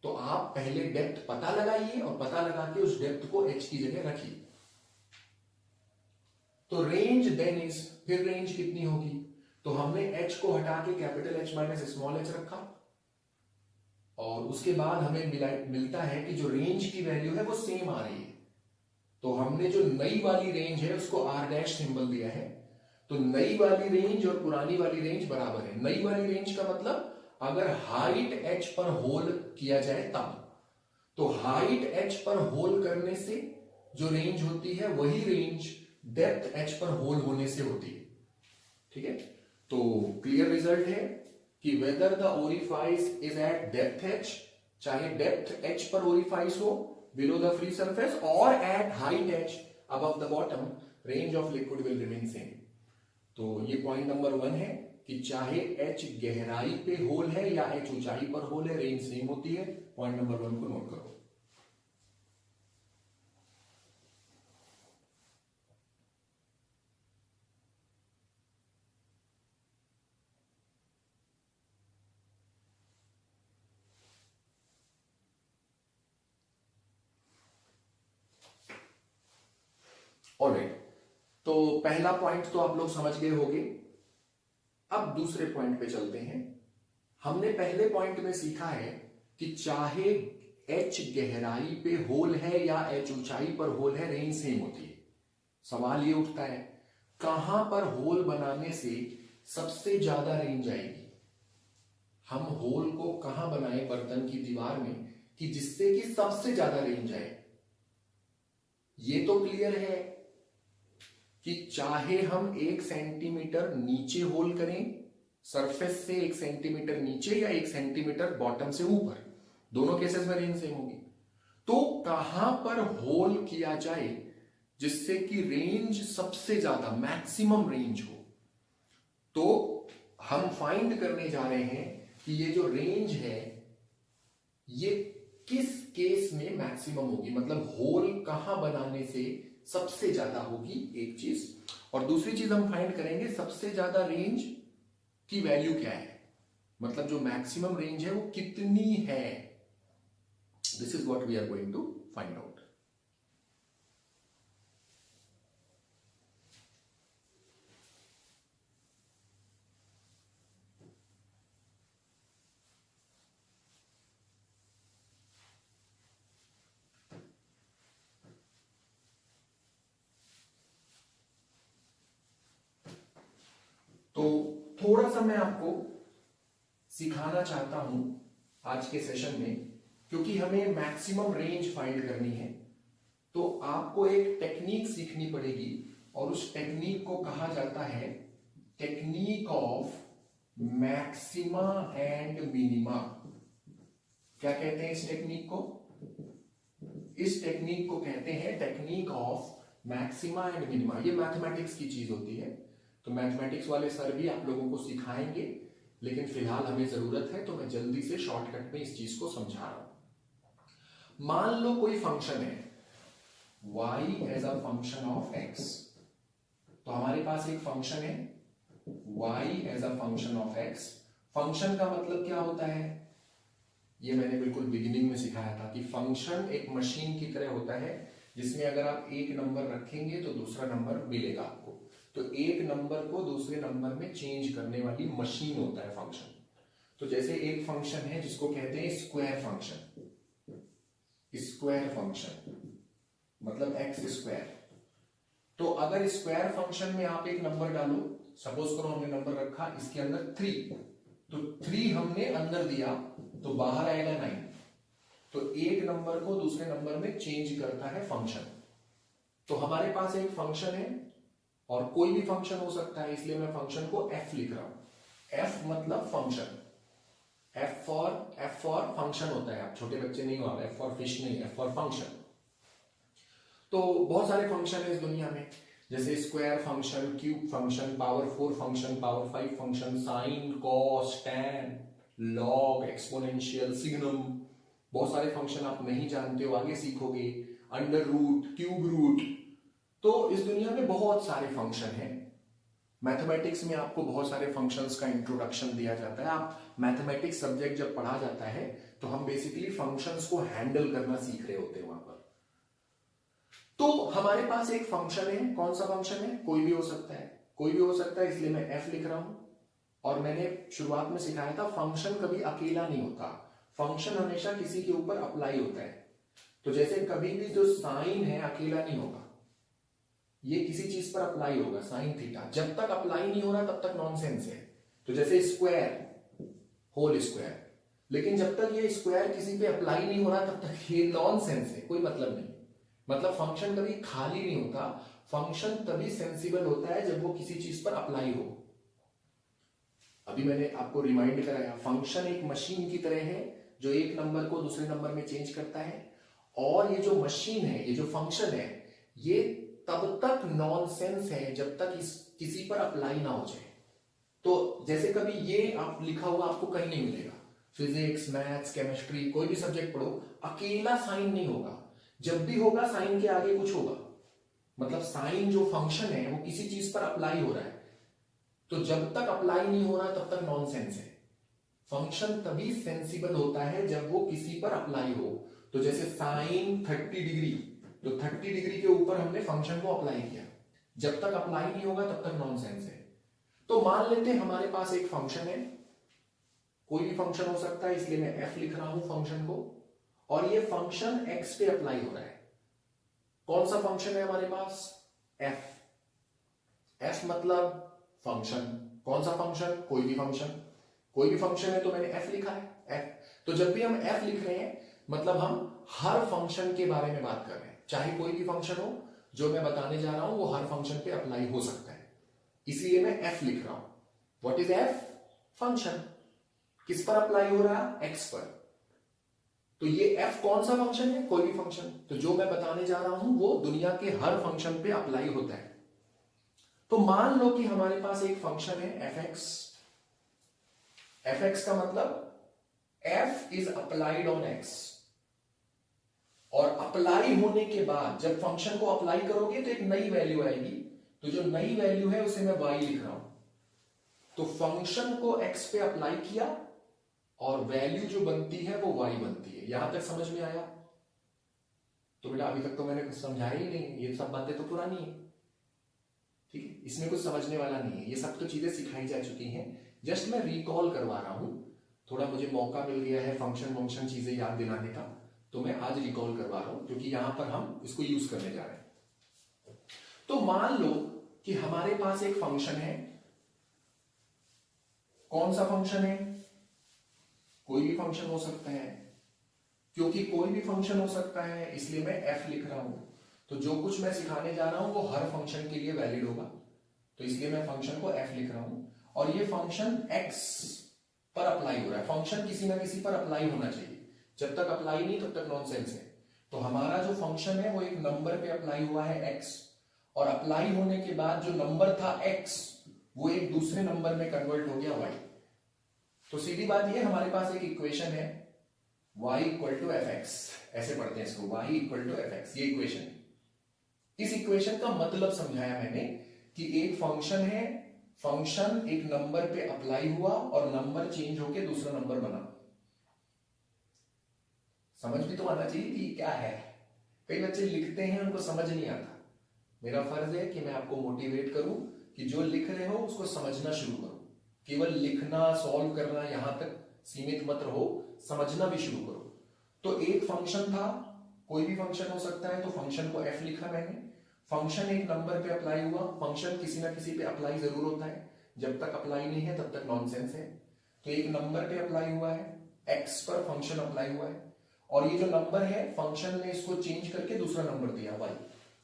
तो आप पहले डेप्थ पता लगाइए और पता लगा के उस डेप्थ को h की जगह रखिए। तो रेंज देन इज, फिर रेंज कितनी होगी, तो हमने h को हटा के capital H minus small h रखा, और उसके बाद हमें मिलता है कि जो रेंज की वैल्यू है वो सेम आ रही है। तो हमने जो नई वाली रेंज है उसको r डैश सिंबल दिया है, तो नई वाली रेंज और पुरानी वाली रेंज बराबर है। नई वाली रेंज का मतलब अगर हाइट h पर होल किया जाए तब, तो हाइट h पर होल करने से जो रेंज होती है वही रेंज डेप्थ h पर होल होने से होती है, ठीक है। तो क्लियर रिजल्ट है कि whether the orifice is at depth h, चाहे डेप्थ h पर ओरिफाइस हो बिलो द फ्री सरफेस, और at height h above the bottom, range of liquid will remain same. तो ये पॉइंट नंबर 1 है कि चाहे h गहराई पे होल है या h ऊंचाई पर होल है, रेंज सेम होती है। पॉइंट नंबर 1 को नोट करो। ऑलराइट, तो पहला पॉइंट तो आप लोग समझ गए होंगे। अब दूसरे पॉइंट पे चलते हैं। हमने पहले पॉइंट में सीखा है कि चाहे h गहराई पे होल है या h ऊंचाई पर होल है, रेंज सेम होती है। सवाल ये उठता है कहां पर होल बनाने से सबसे ज्यादा रेंज आएगी। हम होल को कहां बनाए बर्तन की दीवार में कि जिससे कि सबसे ज्यादा रेंज आए। ये तो क्लियर है कि चाहे हम 1 सेंटीमीटर नीचे होल करें, सरफेस से 1 सेंटीमीटर नीचे या 1 सेंटीमीटर बॉटम से ऊपर, दोनों केसेस में रेंज सेम होगी। तो कहां पर होल किया जाए जिससे कि रेंज सबसे ज्यादा मैक्सिमम रेंज हो। तो हम फाइंड करने जा रहे हैं कि ये जो रेंज है ये किस केस में मैक्सिमम होगी, मतलब होल कहां बनाने से सबसे ज्यादा होगी, एक चीज। और दूसरी चीज हम फाइंड करेंगे सबसे ज्यादा रेंज की वैल्यू क्या है, मतलब जो मैक्सिमम रेंज है वो कितनी है। This is what we are going to find out. तो थोड़ा सा मैं आपको सिखाना चाहता हूं आज के सेशन में, क्योंकि हमें मैक्सिमम रेंज फाइंड करनी है। तो आपको एक टेक्निक सीखनी पड़ेगी और उस टेक्निक को कहा जाता है technique of maxima and minima. क्या कहते हैं इस टेक्निक को? इस टेक्निक को कहते हैं technique of maxima and minima. ये मैथमेटिक्स की चीज होती है, तो मैथमेटिक्स वाले सर भी आप लोगों को सिखाएंगे, लेकिन फिलहाल हमें जरूरत है तो मैं जल्दी से शॉर्टकट में इस चीज को समझा रहा हूं। मान लो कोई फंक्शन है y as a function of x। तो हमारे पास एक फंक्शन है y as a function of x। Function का मतलब क्या होता है, ये मैंने बिल्कुल बिगिनिंग में सिखाया था कि फंक्शन एक मशीन की तरह होता है जिसमें अगर आप एक नंबर रखेंगे तो दूसरा नंबर मिलेगा आपको। तो एक नंबर को दूसरे नंबर में चेंज करने वाली मशीन होता है फंक्शन। तो जैसे एक फंक्शन है जिसको कहते हैं स्क्वायर फंक्शन। स्क्वायर फंक्शन मतलब एक्स स्क्वायर। तो अगर स्क्वायर फंक्शन में आप एक नंबर डालो, सपोज करो हमने नंबर रखा इसके अंदर 3, तो 3 हमने अंदर दिया तो बाहर आएगा 9। तो एक नंबर को दूसरे नंबर में चेंज करता है फंक्शन। तो हमारे पास एक फंक्शन है और कोई भी फंक्शन हो सकता है, इसलिए मैं फंक्शन को f लिख रहा हूं। f मतलब फंक्शन, f फॉर फंक्शन होता है। आप छोटे बच्चे नहीं हो, आप f फॉर फिश नहीं, f फॉर फंक्शन। तो बहुत सारे फंक्शन है इस दुनिया में, जैसे square function, cube function, power 4 function, power 5 function, sine, cos, tan, log, exponential, signum. बहुत सारे फंक्शन आप नहीं जानते हो, आगे सीखोगे। Under root, cube root. तो इस दुनिया में बहुत सारे फंक्शन हैं। मैथमेटिक्स में आपको बहुत सारे फंक्शंस का इंट्रोडक्शन दिया जाता है। आप मैथमेटिक्स सब्जेक्ट जब पढ़ा जाता है तो हम बेसिकली फंक्शंस को हैंडल करना सीख रहे होते हैं वहां पर। तो हमारे पास एक फंक्शन है, कौन सा फंक्शन है? कोई भी हो सकता है, कोई भी हो सकता है, इसलिए मैं f लिख रहा हूं। और मैंने शुरुआत में सिखाया था फंक्शन कभी अकेला नहीं होता, फंक्शन हमेशा किसी के ऊपर अप्लाई होता है। तो जैसे कभी भी जो साइन है अकेला नहीं होगा, ये किसी चीज पर अप्लाई होगा, साइन थीटा। जब तक अप्लाई नहीं हो रहा तब तक नॉनसेंस है। तो जैसे स्क्वायर, होल स्क्वायर, लेकिन जब तक ये स्क्वायर किसी पे अप्लाई नहीं हो रहा तब तक ये नॉनसेंस है, कोई मतलब नहीं। मतलब फंक्शन कभी खाली नहीं होता, फंक्शन तभी सेंसिबल होता है जब वो किसी चीज पर अप्लाई हो। अभी मैंने आपको रिमाइंड कराया, फंक्शन एक मशीन की तरह है जो एक नंबर को दूसरे नंबर में चेंज करता है। और ये जो मशीन है, ये जो फंक्शन है, ये तब तक नॉनसेंस है जब तक किसी पर अप्लाई ना हो जाए। तो जैसे कभी ये आप लिखा हुआ आपको कहीं नहीं मिलेगा, फिजिक्स, मैथ्स, केमिस्ट्री, कोई भी सब्जेक्ट पढ़ो, अकेला साइन नहीं होगा। जब भी होगा साइन के आगे कुछ होगा, मतलब साइन जो फंक्शन है वो किसी चीज पर अप्लाई हो रहा है। तो जब तक अप्लाई नहीं हो रहा तब तक नॉनसेंस है। फंक्शन तभी सेंसिबल होता है जब वो किसी पर अप्लाई हो। तो जैसे साइन 30 डिग्री, तो 30 डिग्री के ऊपर हमने फंक्शन को अप्लाई किया। जब तक अप्लाई नहीं होगा तब तक नॉनसेंस है। तो मान लेते हैं हमारे पास एक फंक्शन है, कोई भी फंक्शन हो सकता है, इसलिए मैं f लिख रहा हूं फंक्शन को, और ये फंक्शन x पे अप्लाई हो रहा है। कौन सा फंक्शन है हमारे पास? f। f मतलब फंक्शन। कौन सा फंक्शन? कोई भी फंक्शन। कोई भी फंक्शन है तो मैंने f लिखा है, f। तो जब भी हम f लिख रहे हैं मतलब हम हर फंक्शन के बारे में बात कर रहे हैं, चाहे कोई भी फंक्शन हो, जो मैं बताने जा रहा हूं वो हर फंक्शन पे अप्लाई हो सकता है, इसलिए मैं f लिख रहा हूं। What is f? फंक्शन। किस पर अप्लाई हो रहा है? x पर। तो ये f कौन सा फंक्शन है? कोई भी फंक्शन। तो जो मैं बताने जा रहा हूं वो दुनिया के हर फंक्शन पे अप्लाई होता है। तो मान लो कि हमारे पास एक फंक्शन है fx। fx का मतलब f is applied on x, और अप्लाई होने के बाद जब फंक्शन को अप्लाई करोगे तो एक नई वैल्यू आएगी, तो जो नई वैल्यू है उसे मैं y लिख रहा हूं। तो फंक्शन को x पे अप्लाई किया और वैल्यू जो बनती है वो y बनती है। यहां तक समझ में आया? तो बेटा अभी तक तो मैंने कुछ समझाया ही नहीं, ये सब बातें तो पुरानी है, ठीक है, इसमें कुछ समझने वाला नहीं है, ये सब तो चीजें सिखाई जा चुकी हैं, जस्ट मैं रिकॉल करवा रहा हूं। थोड़ा मुझे मौका मिल गया है फंक्शन चीजें याद दिलाने का, तो मैं आज रिकॉल करवा रहा हूं क्योंकि यहां पर हम इसको यूज करने जा रहे हैं। तो मान लो कि हमारे पास एक फंक्शन है। कौन सा फंक्शन है? कोई भी फंक्शन हो सकता है, क्योंकि कोई भी फंक्शन हो सकता है इसलिए मैं f लिख रहा हूं। तो जो कुछ मैं सिखाने जा रहा हूं वो हर फंक्शन के लिए वैलिड होगा, तो इसलिए मैं फंक्शन को f लिख रहा हूं। और ये फंक्शन x पर अप्लाई हो रहा है। फंक्शन किसी ना किसी पर अप्लाई होना चाहिए, जब तक अप्लाई नहीं तब तक नॉनसेंस है। तो हमारा जो फंक्शन है वो एक नंबर पे अप्लाई हुआ है x, और अप्लाई होने के बाद जो नंबर था x वो एक दूसरे नंबर में कन्वर्ट हो गया y। तो सीधी बात ये, हमारे पास एक इक्वेशन है y equal to f x, ऐसे पढ़ते हैं इसको, y equal to f x, ये इक्वेशन है। इस इक्वेशन का मतलब समझाया मैंने कि एक फंक्शन है, फंक्शन एक नंबर पे अप्लाई हुआ और नंबर चेंज होके दूसरा नंबर बना। समझ भी तो आना चाहिए कि क्या है। कई बच्चे लिखते हैं उनको समझ नहीं आता। मेरा फर्ज है कि मैं आपको मोटिवेट करूं कि जो लिख रहे हो उसको समझना शुरू करो। केवल लिखना सॉल्व करना यहां तक सीमित मत रहो, समझना भी शुरू करो। तो एक फंक्शन था, कोई भी फंक्शन हो सकता है, तो फंक्शन को f लिखा मैंने। फंक्शन एक नंबर पे अप्लाई हुआ, फंक्शन किसी ना किसी पे अप्लाई जरूर होता है, जब तक अप्लाई नहीं है तब तक नॉनसेंस है। तो एक नंबर पे अप्लाई हुआ है, x पर फंक्शन अप्लाई हुआ है, और ये जो नंबर है फंक्शन ने इसको चेंज करके दूसरा नंबर दिया y।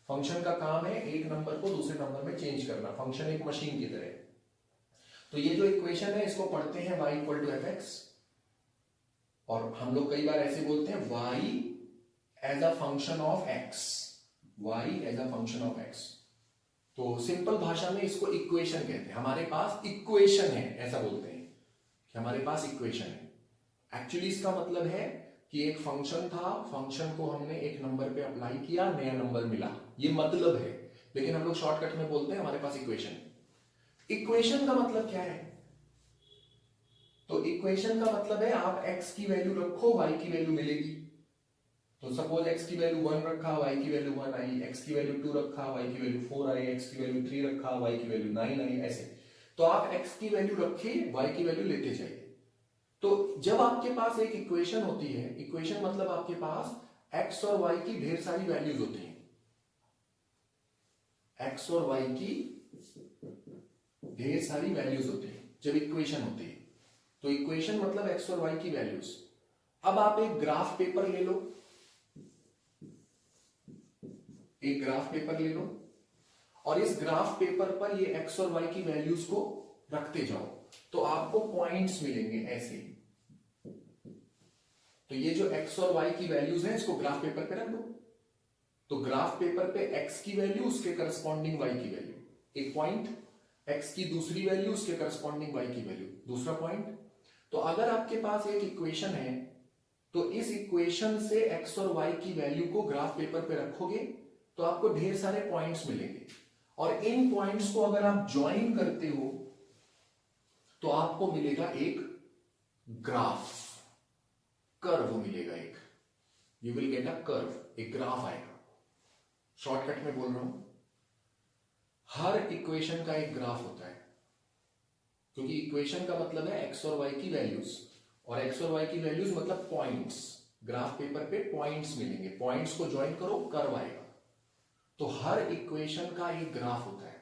फंक्शन का काम है एक नंबर को दूसरे नंबर में चेंज करना, फंक्शन एक मशीन की तरह। तो ये जो इक्वेशन है इसको पढ़ते हैं y equal to f x, और हम लोग कई बार ऐसे बोलते हैं y as a function of x, y as a function of x। तो सिंपल भाषा में इसको इक्वेशन कहते हैं। हमारे पास इक्वेशन है, ऐसा बोलते हैं कि हमारे पास इक्वेशन है। एक्चुअली इसका मतलब है कि एक फंक्शन था, फंक्शन को हमने एक नंबर पे अप्लाई किया, नया नंबर मिला, ये मतलब है। लेकिन हम लोग शॉर्टकट में बोलते हैं हमारे पास इक्वेशन। इक्वेशन का मतलब क्या है? तो इक्वेशन का मतलब है आप x की वैल्यू रखो, y की वैल्यू मिलेगी। तो सपोज x की वैल्यू 1 रखा, y की वैल्यू 1 आई, x की वैल्यू 2 रखा, y की वैल्यू 4 आई, x की वैल्यू 3 रखा, y की वैल्यू 9 आई, ऐसे। तो आप x की वैल्यू रखिए, y की वैल्यू लेते जाइए। तो जब आपके पास एक इक्वेशन होती है, इक्वेशन मतलब आपके पास x और y की ढेर सारी वैल्यूज होती हैं, x और y की ढेर सारी वैल्यूज होती हैं जब इक्वेशन होती है। तो इक्वेशन मतलब x और y की वैल्यूज। अब आप एक ग्राफ पेपर ले लो, एक ग्राफ पेपर ले लो, और इस ग्राफ पेपर पर ये x और y की वैल्यूज को रखते जाओ, तो आपको पॉइंट्स मिलेंगे ऐसे। तो ये जो x और y की वैल्यूज हैं इसको ग्राफ पेपर पे रख दो। तो ग्राफ पेपर पे x की वैल्यू, उसके करस्पॉन्डिंग y की वैल्यू, एक पॉइंट, x की दूसरी वैल्यू, उसके करस्पॉन्डिंग y की वैल्यू, दूसरा पॉइंट। तो अगर आपके पास एक इक्वेशन है तो इस इक्वेशन से x और y की वैल्यू को ग्राफ पेपर पे रखोगे तो आपको ढेर सारे पॉइंट्स मिलेंगे, और इन पॉइंट्स को अगर आप ज्वाइन करते हो तो आपको मिलेगा एक ग्राफ, कर्व मिलेगा एक, you will get a curve, एक ग्राफ आएगा। शॉर्टकट में बोल रहा हूं, हर इक्वेशन का एक ग्राफ होता है, क्योंकि इक्वेशन का मतलब है एक्स और वाई की वैल्यूज, और एक्स और वाई की वैल्यूज मतलब पॉइंट्स। ग्राफ पेपर पे पॉइंट्स मिलेंगे, पॉइंट्स को ज्वाइन करो कर्व आएगा। तो हर इक्वेशन का एक ग्राफ होता है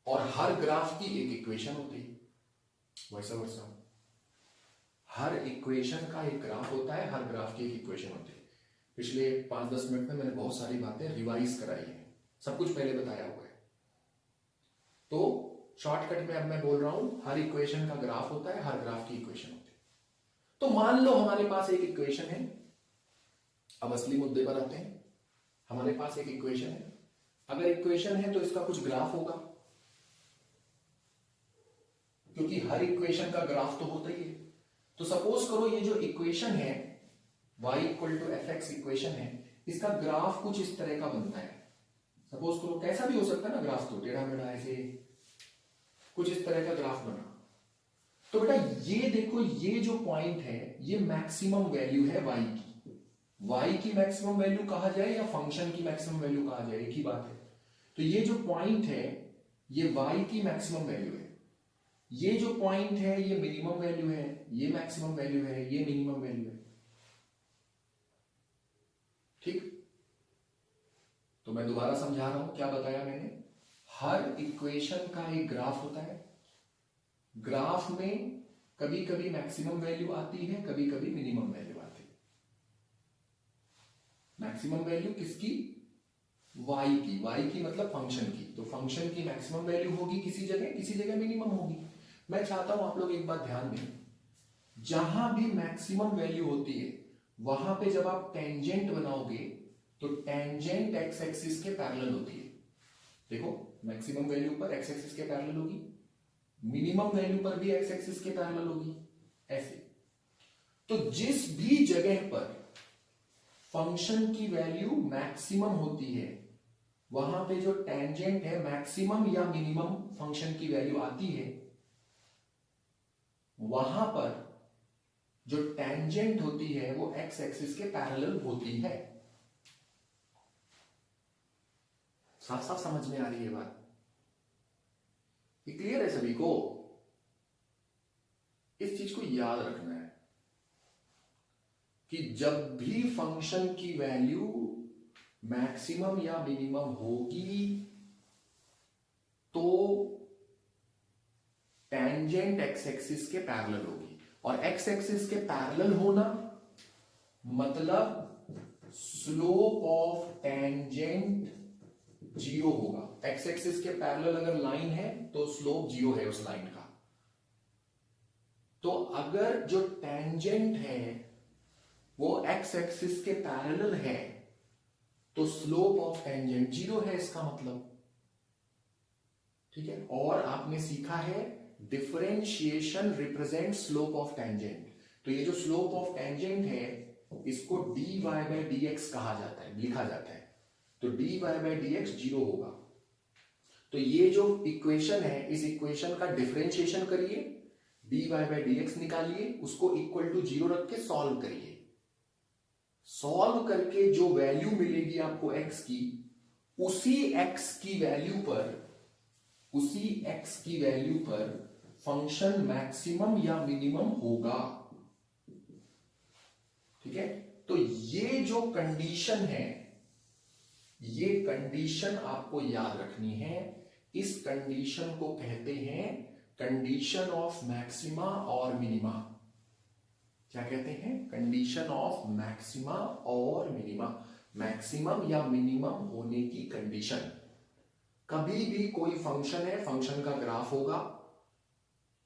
और हर ग्राफ की एक इक्वेशन होती है, वैसा वैसा हर इक्वेशन का एक ग्राफ होता है, हर ग्राफ की एक इक्वेशन होती है। पिछले 5-10 मिनट में मैंने बहुत सारी बातें रिवाइज कराई हैं, सब कुछ पहले बताया हुआ है। तो शॉर्टकट में अब मैं बोल रहा हूं, हर इक्वेशन का ग्राफ होता है, हर ग्राफ की इक्वेशन होती है। तो मान लो हमारे पास एक इक्वेशन है, अब असली मुद्दे पर आते हैं। हमारे पास एक इक्वेशन है, अगर इक्वेशन है तो इसका कुछ ग्राफ होगा, क्योंकि हर इक्वेशन का ग्राफ तो होता ही है। तो सपोज करो ये जो इक्वेशन है y equal to f x equation है, इसका ग्राफ कुछ इस तरह का बनता है। सपोज करो, कैसा भी हो सकता है ना ग्राफ, तो टेढ़ा मेढ़ा ऐसे कुछ इस तरह का ग्राफ बना। तो बेटा ये देखो, ये जो पॉइंट है ये मैक्सिमम वैल्यू है y की। y की मैक्सिमम वैल्यू कहा जाए या फंक्शन की मैक्सिमम वैल्यू कहा जाए, एक ही बात है। तो ये जो पॉइंट है ये y की मैक्सिमम वैल्यू है, ये जो पॉइंट है ये मिनिमम वैल्यू है, ये मैक्सिमम वैल्यू है, ये मिनिमम वैल्यू है। ठीक, तो मैं दोबारा समझा रहा हूं, क्या बताया मैंने। हर इक्वेशन का एक ग्राफ होता है, ग्राफ में कभी कभी मैक्सिमम वैल्यू आती है, कभी कभी मिनिमम वैल्यू आती है। मैक्सिमम वैल्यू किसकी, y की, y की मतलब फंक्शन की। तो फंक्शन की मैक्सिमम वैल्यू होगी किसी जगह मिनिमम होगी। मैं चाहता हूं आप लोग एक बात ध्यान दें, जहां भी मैक्सिमम वैल्यू होती है वहां पे जब आप टेंजेंट बनाओगे तो टेंजेंट एक्स एक्सिस के पैरेलल होती है। देखो मैक्सिमम वैल्यू पर एक्स एक्सिस के पैरेलल होगी, मिनिमम वैल्यू पर भी एक्स एक्सिस के पैरेलल होगी, ऐसे। तो जिस भी जगह पर फंक्शन की वैल्यू मैक्सिमम होती है वहां पे जो टेंजेंट है मैक्सिमम या मिनिमम फंक्शन की वैल्यू आती है, वहां पर जो टेंजेंट होती है वो एक्स एक्सिस के पैरेलल होती है। साफ साफ समझ में आ रही है बात, ये क्लियर है सभी को। इस चीज को याद रखना है कि जब भी फंक्शन की वैल्यू मैक्सिमम या मिनिमम होगी तो टेंजेंट एक्स एक्सिस के पैरेलल होगी। और एक्स एक्सिस के पैरेलल होना मतलब स्लोप ऑफ टेंजेंट जीरो होगा। एक्स एक्सिस के पैरेलल अगर लाइन है तो स्लोप जीरो है उस लाइन का। तो अगर जो टेंजेंट है वो एक्स एक्सिस के पैरेलल है तो स्लोप ऑफ टेंजेंट जीरो है, इसका मतलब। ठीक है, और आपने सीखा है differentiation represent slope of tangent. तो ये जो स्लोप ऑफ टेंजेंट है इसको dy बाय dx कहा जाता है, लिखा जाता है। तो dy बाय dx जीरो होगा। तो ये जो इक्वेशन है इस इक्वेशन का डिफरेंशिएशन करिए, dy बाय dx निकालिए, उसको इक्वल टू जीरो रख के सॉल्व करिए। सॉल्व करके जो वैल्यू मिलेगी आपको x की, उसी x की वैल्यू पर फंक्शन मैक्सिमम या मिनिमम होगा। ठीक है, तो ये जो कंडीशन है, ये कंडीशन आपको याद रखनी है। इस कंडीशन को कहते हैं कंडीशन ऑफ मैक्सिमा और मिनिमा। क्या कहते हैं? कंडीशन ऑफ मैक्सिमा और मिनिमा। मैक्सिमम या मिनिमम होने की कंडीशन। कभी भी कोई फंक्शन है, फंक्शन का ग्राफ होगा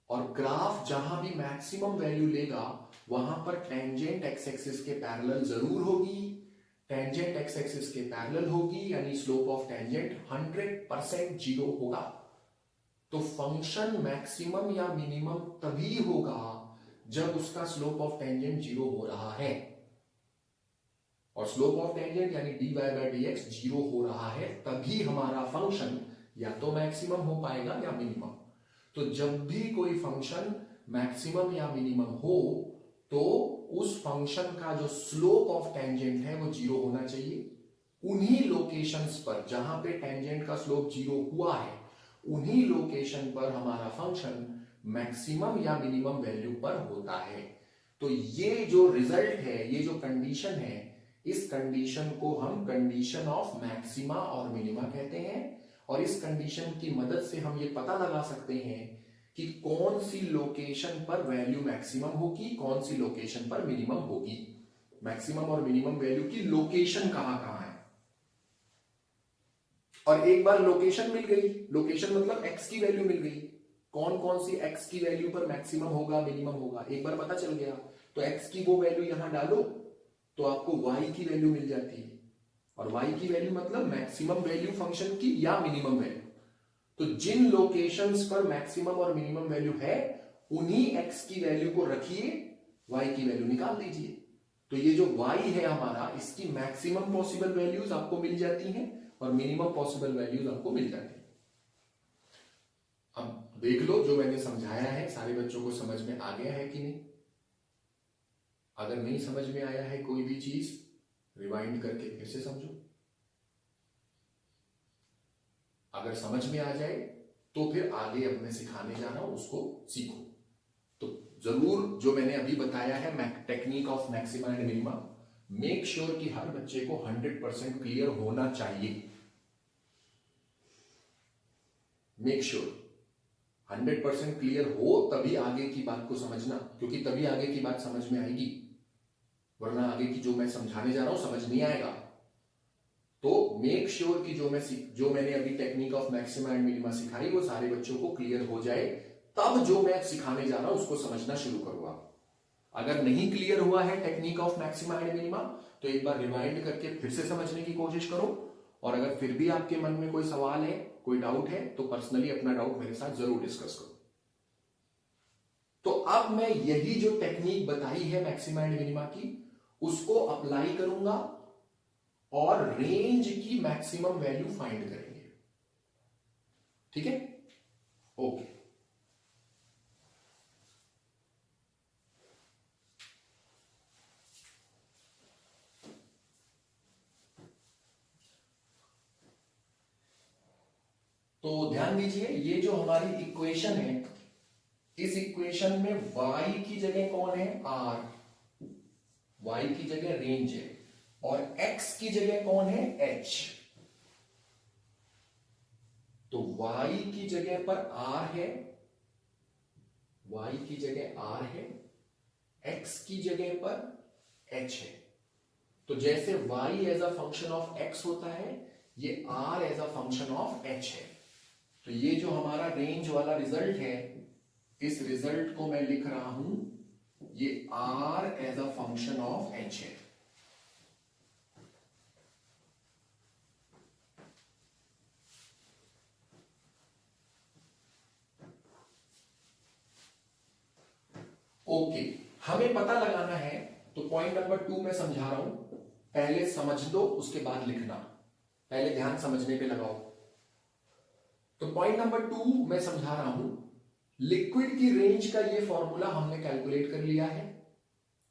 और ग्राफ जहां भी मैक्सिमम वैल्यू लेगा वहां पर टेंजेंट एक्स एक्सिस के पैरेलल जरूर होगी। टेंजेंट एक्स एक्सिस के पैरेलल होगी यानी स्लोप ऑफ टेंजेंट 100% जीरो होगा। तो फंक्शन मैक्सिमम या मिनिमम तभी होगा जब उसका स्लोप ऑफ टेंजेंट जीरो हो रहा है। और स्लोप ऑफ टेंजेंट यानी dy बाय dx जीरो हो रहा है, तभी हमारा फंक्शन या तो मैक्सिमम हो पाएगा या मिनिमम। तो जब भी कोई फंक्शन मैक्सिमम या मिनिमम हो तो उस फंक्शन का जो स्लोप ऑफ टेंजेंट है वो जीरो होना चाहिए। उन्हीं लोकेशंस पर जहां पे टेंजेंट का स्लोप 0 हुआ है, उन्हीं लोकेशन पर हमारा फंक्शन मैक्सिमम या मिनिमम वैल्यू पर होता है। तो ये जो रिजल्ट है, ये जो कंडीशन है, इस कंडीशन को हम कंडीशन ऑफ मैक्सिमा और मिनिमा कहते हैं। और इस कंडीशन की मदद से हम ये पता लगा सकते हैं कि कौन सी लोकेशन पर वैल्यू मैक्सिमम होगी, कौन सी लोकेशन पर मिनिमम होगी। मैक्सिमम और मिनिमम वैल्यू की लोकेशन कहां कहां है। और एक बार लोकेशन मिल गई, लोकेशन मतलब एक्स की वैल्यू मिल गई, कौन कौन सी एक्स की वैल्यू पर मैक्सिमम होगा, मिनिमम होगा, एक बार पता चल गया, तो एक्स की वो वैल्यू यहां डालो तो आपको वाई की वैल्यू मिल जाती है। और वाई की वैल्यू मतलब मैक्सिमम वैल्यू फंक्शन की या मिनिमम वैल्यू। तो जिन लोकेशंस पर मैक्सिमम और मिनिमम वैल्यू है, उन्हीं एक्स की वैल्यू को रखिए, वाई की वैल्यू निकाल दीजिए। तो ये जो वाई है हमारा, इसकी मैक्सिमम पॉसिबल वैल्यूज आपको मिल जाती हैं और मिनिमम पॉसिबल वैल्यूज आपको मिल जाती हैं। अब देख लो, जो मैंने समझाया है सारे बच्चों को समझ में आ गया है कि नहीं। अगर नहीं समझ में आया है कोई भी चीज, रिवाइंड करके फिर से समझो। अगर समझ में आ जाए तो फिर आगे अब मैं सिखाने जा रहा हूं उसको सीखो। तो जरूर जो मैंने अभी बताया है technique of maxima and minima, make sure कि हर बच्चे को 100% क्लियर होना चाहिए। मेक श्योर 100% क्लियर हो, तभी आगे की बात को समझना, क्योंकि तभी आगे की बात समझ में आएगी, वरना आगे की जो मैं समझाने जा रहा हूं समझ नहीं आएगा। तो मेक श्योर कि जो मैंने अभी technique of maxima and minima सिखाई वो सारे बच्चों को क्लियर हो जाए, तब जो मैं सिखाने जा रहा हूं उसको समझना शुरू करो आप। अगर नहीं क्लियर हुआ है technique of maxima and minima, तो एक बार रिवाइंड करके फिर से समझने की कोशिश करो। और अगर फिर भी आपके मन में कोई सवाल है, कोई डाउट है, तो पर्सनली अपना डाउट मेरे साथ जरूर डिस्कस करो। तो अब मैं यही जो टेक्निक बताई है मैक्सिमा एंड मिनिमा की, उसको अप्लाई करूंगा और रेंज की मैक्सिमम वैल्यू फाइंड करेंगे। ठीक है, ओके। तो ध्यान दीजिए, ये जो हमारी इक्वेशन है, इस इक्वेशन में y की जगह कौन है, r, y की जगह रेंज है, और x की जगह कौन है, h। तो y की जगह पर r है, y की जगह r है, x की जगह पर h है। तो जैसे y as a function of x होता है, ये r as a function of h है। तो ये जो हमारा रेंज वाला रिजल्ट है, इस रिजल्ट को मैं लिख रहा हूं, ये r as a function of h है। ओके, हमें पता लगाना है, तो पॉइंट नंबर 2 मैं समझा रहा हूं, पहले समझ दो उसके बाद लिखना, पहले ध्यान समझने पे लगाओ। तो पॉइंट नंबर 2 मैं समझा रहा हूं, लिक्विड की रेंज का ये फॉर्मूला हमने कैलकुलेट कर लिया है।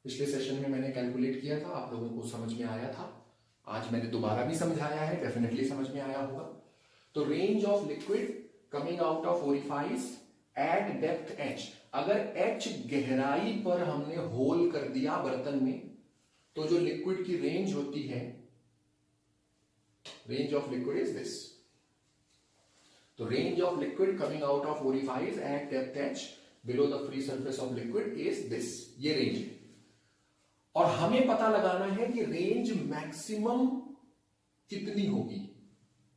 पिछले सेशन में मैंने कैलकुलेट किया था, आप लोगों को समझ में आया था। आज मैंने दोबारा भी समझाया है, डेफिनेटली समझ में आया होगा। तो range of liquid coming out of orifice at depth h, अगर h गहराई पर हमने होल कर दिया बर्तन में, तो जो लिक्विड की रेंज होती है, range of liquid is this. तो range of liquid coming out of orifice at depth h below the free surface of liquid is this, ये रेंज है। और हमें पता लगाना है कि रेंज मैक्सिमम कितनी होगी।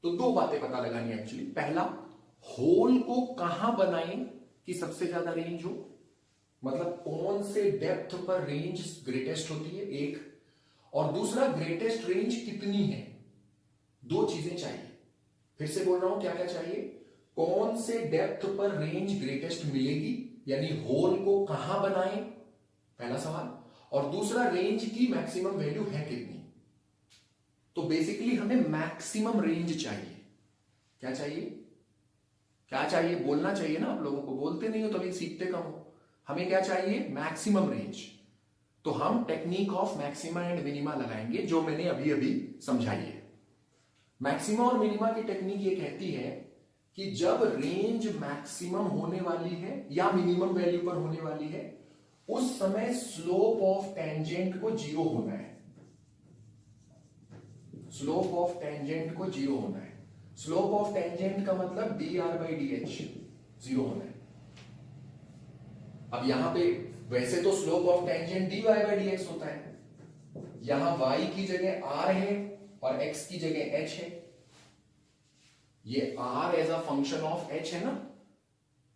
तो दो बातें पता लगानी एक्चुअली। पहला, होल को कहां बनाएं कि सबसे ज्यादा रेंज हो, मतलब कौन से डेप्थ पर रेंज ग्रेटेस्ट होती है, एक। और दूसरा, ग्रेटेस्ट रेंज कितनी है, दो चीजें चाहिए। फिर से बोल रहा हूं, क्या क्या चाहिए, कौन से डेप्थ पर रेंज ग्रेटेस्ट मिलेगी, यानी होल को कहां बनाएं, पहला सवाल। और दूसरा, रेंज की मैक्सिमम वैल्यू है कितनी। तो बेसिकली हमें मैक्सिमम रेंज चाहिए। क्या चाहिए, क्या चाहिए, बोलना चाहिए ना आप लोगों को, बोलते नहीं हो तभी सीखते कम हो। हमें क्या चाहिए, मैक्सिमम रेंज। तो हम technique of maxima and minima लगाएंगे, जो मैंने अभी अभी समझाई है। मैक्सिमा और मिनिमा की टेक्निक ये कहती है कि जब रेंज मैक्सिमम होने वाली है या मिनिमम वैल्यू पर होने वाली है, उस समय स्लोप ऑफ टेंजेंट को जीरो होना है। स्लोप ऑफ टेंजेंट को जीरो होना है। स्लोप ऑफ टेंजेंट का मतलब d are by D h zero होना है। अब यहां पे वैसे तो slope of tangent d Y by D x होता है, यहां y की जगह r है और x की जगह h है। ये r as a function of h है ना,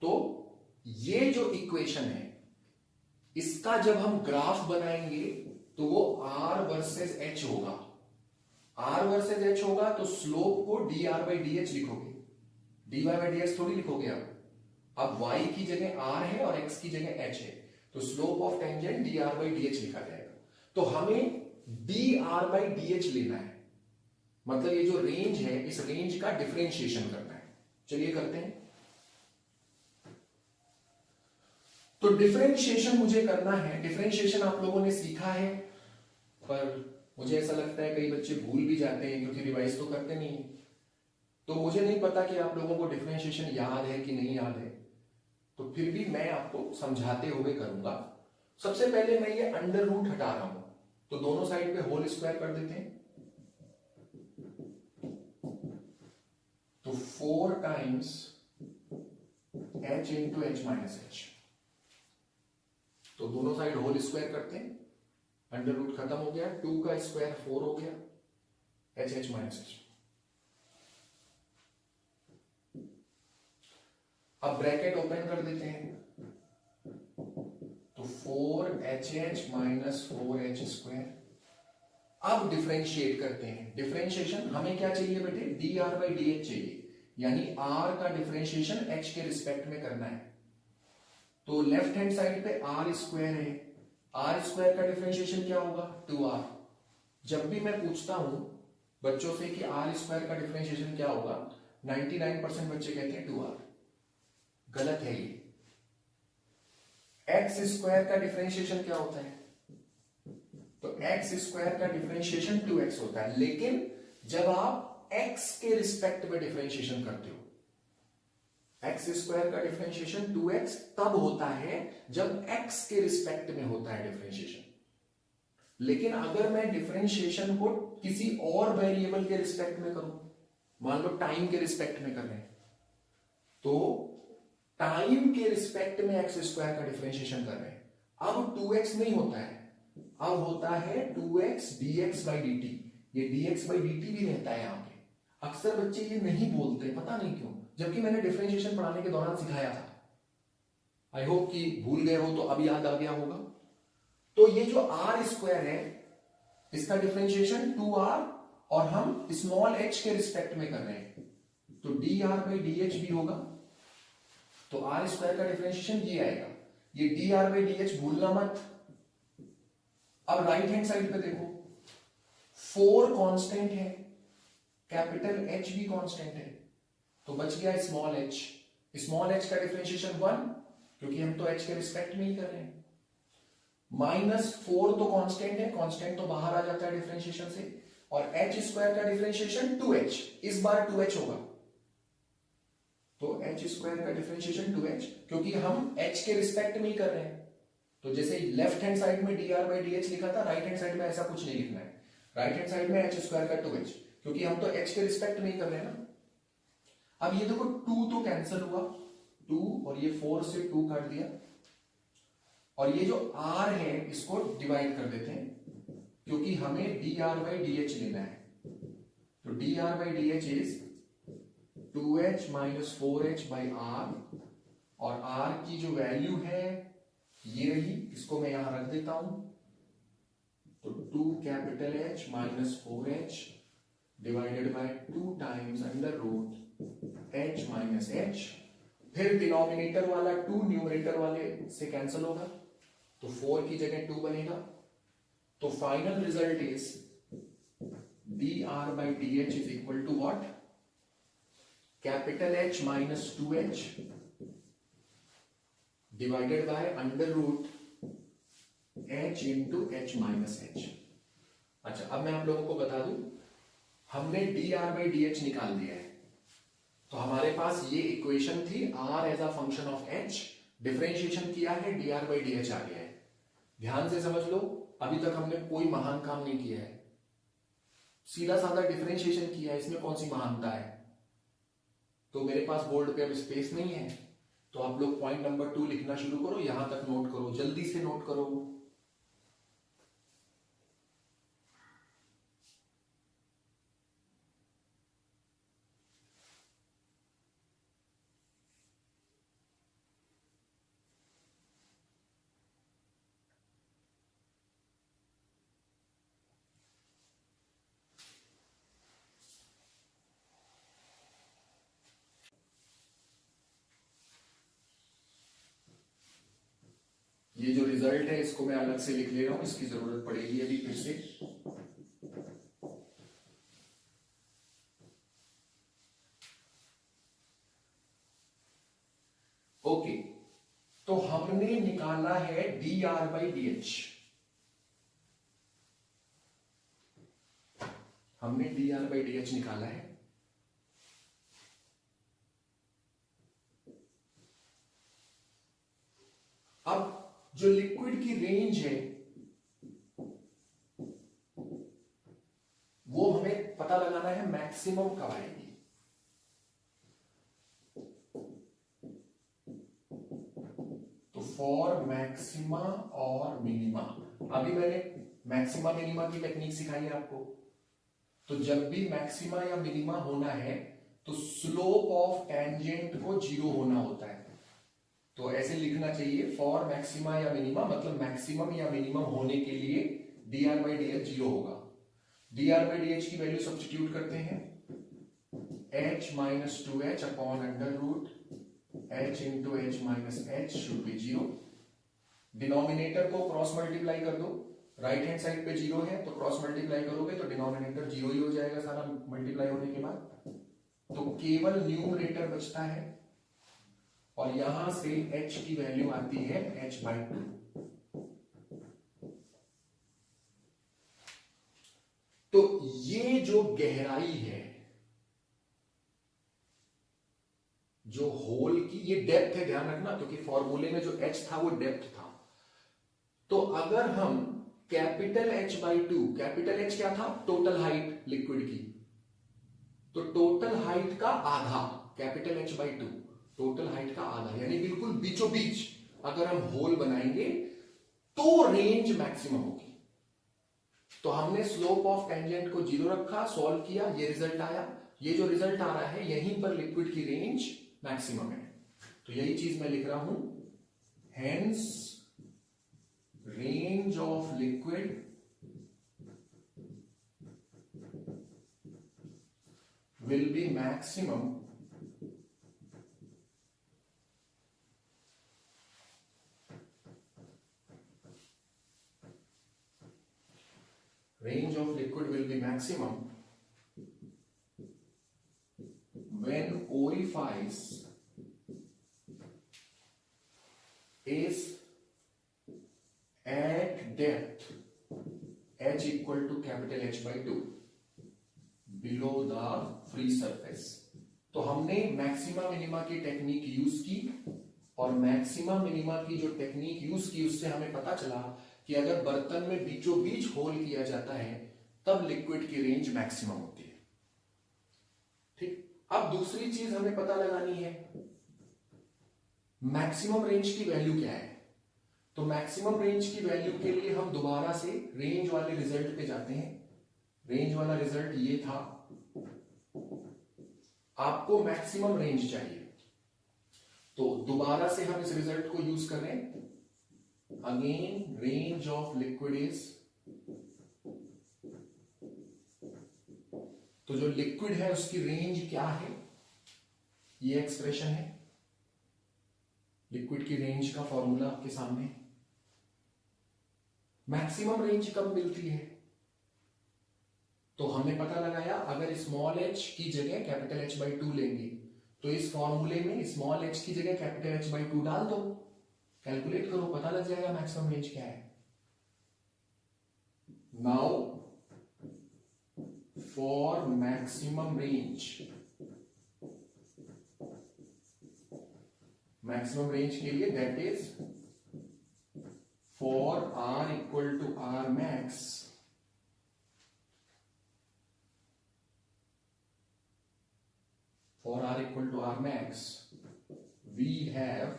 तो ये जो इक्वेशन है इसका जब हम ग्राफ बनाएंगे तो वो r वर्सेस h होगा। r वर्सेस h होगा तो स्लोप को D are by D H लिखोगे, D Y by D X थोड़ी लिखोगे। अब y की जगह r है और x की जगह h है, तो slope of tangent D R by D H लिखा जाएगा। तो हमें D R by D H लेना है, मतलब ये जो रेंज है इस रेंज का डिफरेंशिएशन करना है। चलिए करते हैं। तो डिफरेंशिएशन मुझे करना है। डिफरेंशिएशन आप लोगों ने सीखा है, पर मुझे ऐसा लगता है कई बच्चे भूल भी जाते हैं क्योंकि रिवाइज तो करते नहीं। तो मुझे नहीं पता कि आप लोगों को डिफरेंशिएशन याद है कि नहीं याद है, तो फिर भी मैं आपको समझाते हुए करूंगा। सबसे पहले मैं ये अंडर रूट हटा रहा हूं, तो दोनों साइड पे होल स्क्वायर कर देते हैं। तो 4 times h into h minus H, तो दोनों साइड होल स्क्वायर करते हैं। अंडर रूट खत्म हो गया, 2 का स्क्वायर 4 हो गया, h माइनस एच। अब ब्रैकेट ओपन कर देते हैं, तो 4h माइनस 4h स्क्वायर। अब डिफरेंशिएट करते हैं। डिफरेंशिएशन हमें क्या चाहिए बेटे, D R by D H चाहिए, यानी r का डिफरेंशिएशन h के रिस्पेक्ट में करना है। तो लेफ्ट हैंड साइड पे r स्क्वायर है, r स्क्वायर का डिफरेंशिएशन क्या होगा, 2r। जब भी मैं पूछता हूं बच्चों से कि r स्क्वायर का डिफरेंशिएशन क्या होगा, 99% बच्चे कहते हैं 2r। गलत है ये। x स्क्वायर का डिफरेंशिएशन क्या होता है, तो x स्क्वायर का डिफरेंशिएशन 2x होता है। लेकिन जब आप x के रिस्पेक्ट में डिफरेंशिएशन करते हो, x स्क्वायर का डिफरेंशिएशन 2x तब होता है जब x के रिस्पेक्ट में होता है डिफरेंशिएशन। लेकिन अगर मैं डिफरेंशिएशन को किसी और वेरिएबल के रिस्पेक्ट में करूं, मान लो टाइम के रिस्पेक्ट में कर रहे हैं, तो टाइम के रिस्पेक्ट में x स्क्वायर का डिफरेंशिएशन कर रहे हैं, अब 2x नहीं होता है, अब होता है 2x dx by dt। ये dx by dt भी रहता है यहां पे। अक्सर बच्चे ये नहीं बोलते, पता नहीं क्यों, जबकि मैंने डिफरेंशिएशन पढ़ाने के दौरान सिखाया था। आई होप कि भूल गए हो तो अब याद आ गया होगा। तो ये जो r स्क्वायर है इसका डिफरेंशिएशन 2r और हम स्मॉल h के रिस्पेक्ट में कर रहे हैं, तो dr by dh भी होगा। तो r स्क्वायर का डिफरेंशिएशन ये आएगा, ये dr by dh भूलना मत। अब राइट हैंड साइड पे देखो, 4 कांस्टेंट है, कैपिटल H भी कांस्टेंट है, तो बच गया स्मॉल h। स्मॉल h का डिफरेंशिएशन 1, क्योंकि हम तो h के रिस्पेक्ट में ही कर रहे हैं। -4 तो कांस्टेंट है, कांस्टेंट तो बाहर आ जाता है डिफरेंशिएशन से, और h स्क्वायर का डिफरेंशिएशन 2h, इस बार 2h होगा, तो h स्क्वायर का डिफरेंशिएशन 2h, क्योंकि हम h के रिस्पेक्ट में ही कर रहे हैं। तो जैसे लेफ्ट हैंड साइड में dr by dh लिखा था, राइट हैंड साइड में ऐसा कुछ नहीं लिखना है। राइट हैंड साइड में h स्क्वायर का 2h, क्योंकि हम तो h के रिस्पेक्ट में ही कर रहे हैं ना। अब ये देखो 2 तो कैंसिल हुआ, 2 और ये 4 से 2 काट दिया, और ये जो r है इसको डिवाइड कर देते हैं, क्योंकि हमें dr by dh लेना है। तो dr by dh is 2h minus 4h by r, और r की जो वैल्यू है ये रही, इसको मैं यहां रख देता हूं। तो 2 capital H minus 4h divided by 2 times under root h minus h। फिर डिनोमिनेटर वाला 2 न्यूमरेटर वाले से कैंसिल होगा, तो 4 की जगह 2 बनेगा। तो final result is dr by dh is equal to what, capital H minus 2h divided by under root h into h minus h। अच्छा, अब मैं आप लोगों को बता दूं, हमने D are by D H निकाल दिया है, तो हमारे पास ये इक्वेशन थी R as a function of H, differentiation किया है, D are by D H आ गया है। ध्यान से समझ लो, अभी तक हमने कोई महान काम नहीं किया है, सीधा साधा डिफरेंशिएशन किया है, इसमें कौन सी महानता है। तो मेरे पास बोर्ड पे अब स्पेस नहीं है, तो आप लोग पॉइंट नंबर 2 लिखना शुरू करो, यहां तक नोट करो, जल्दी से नोट करो। ये जो रिजल्ट है इसको मैं अलग से लिख ले रहा हूं, इसकी जरूरत पड़ेगी अभी फिर से। ओके, तो हमने निकाला है D are by D H, हमने D are by D H निकाला है। अब जो लिक्विड की रेंज है वो हमें पता लगाना है मैक्सिमम कब आएगी। तो फॉर मैक्सिमा और मिनिमा, अभी मैंने मैक्सिमा मिनिमा की टेक्निक सिखाई है आपको। तो जब भी मैक्सिमा या मिनिमा होना है तो स्लोप ऑफ टेंजेंट को 0 होना होता है। तो ऐसे लिखना चाहिए, फॉर मैक्सिमा या मिनिमा, मतलब मैक्सिमम या मिनिमम होने के लिए d are by D h 0 होगा। D are by D h की वैल्यू सब्स्टिट्यूट करते हैं, h minus 2h upon under root h into h minus h should be 0। Denominator को क्रॉस मल्टीप्लाई कर दो, राइट हैंड साइड पे 0 है तो क्रॉस मल्टीप्लाई करोगे तो डिनोमिनेटर 0 ही हो जाएगा सारा मल्टीप्लाई होने के बाद। तो केवल न्यूमरेटर बचता है और यहां से h की वैल्यू आती है h बाई 2। तो ये जो गहराई है, जो होल की ये डेप्थ है, ध्यान रखना, क्योंकि फॉर्मूले में जो h था वो डेप्थ था। तो अगर हम capital H by 2, capital H क्या था, टोटल हाइट लिक्विड की, तो टोटल हाइट का आधा, capital H by 2 total height का आधा, यानी बिल्कुल बीचों बीच अगर हम होल बनाएंगे तो रेंज मैक्सिमम होगी। तो हमने स्लोप ऑफ टेंजेंट को 0 रखा, सॉल्व किया, ये रिजल्ट आया। ये जो रिजल्ट आ रहा है यहीं पर लिक्विड की रेंज मैक्सिमम है। तो यही चीज मैं लिख रहा हूं, hence range of liquid will be maximum range of liquid will be maximum when orifice is at depth h equal to capital H by 2 below the free surface। तो हमने मैक्सिमा मिनिमा की टेक्निक यूज की, और maxima minima की जो technique use की उससे हमें पता चला कि अगर बर्तन में बीचों बीच होल किया जाता है तब लिक्विड की रेंज मैक्सिमम होती है। ठीक, अब दूसरी चीज हमें पता लगानी है, मैक्सिमम रेंज की वैल्यू क्या है। तो मैक्सिमम रेंज की वैल्यू के लिए हम दोबारा से रेंज वाले रिजल्ट पे जाते हैं। रेंज वाला रिजल्ट ये था, आपको मैक्सिमम रेंज चाहिए, तो दोबारा से हम इस रिजल्ट को यूज कर रहे हैं। Again range of liquid is, तो जो लिक्विड है उसकी रेंज क्या है, ये एक्सप्रेशन है। लिक्विड की रेंज का फॉर्मूला आपके सामने। मैक्सिमम रेंज कब मिलती है, तो हमने पता लगाया, अगर स्मॉल h की जगह कैपिटल H बाई 2 लेंगे तो इस फॉर्मूले में स्मॉल h की जगह कैपिटल H बाई 2 डाल दो, कैलकुलेट करो, पता लग जाएगा मैक्सिमम रेंज क्या है। Now for maximum range, maximum range के लिए that is for r equal to r max, for r equal to r max we have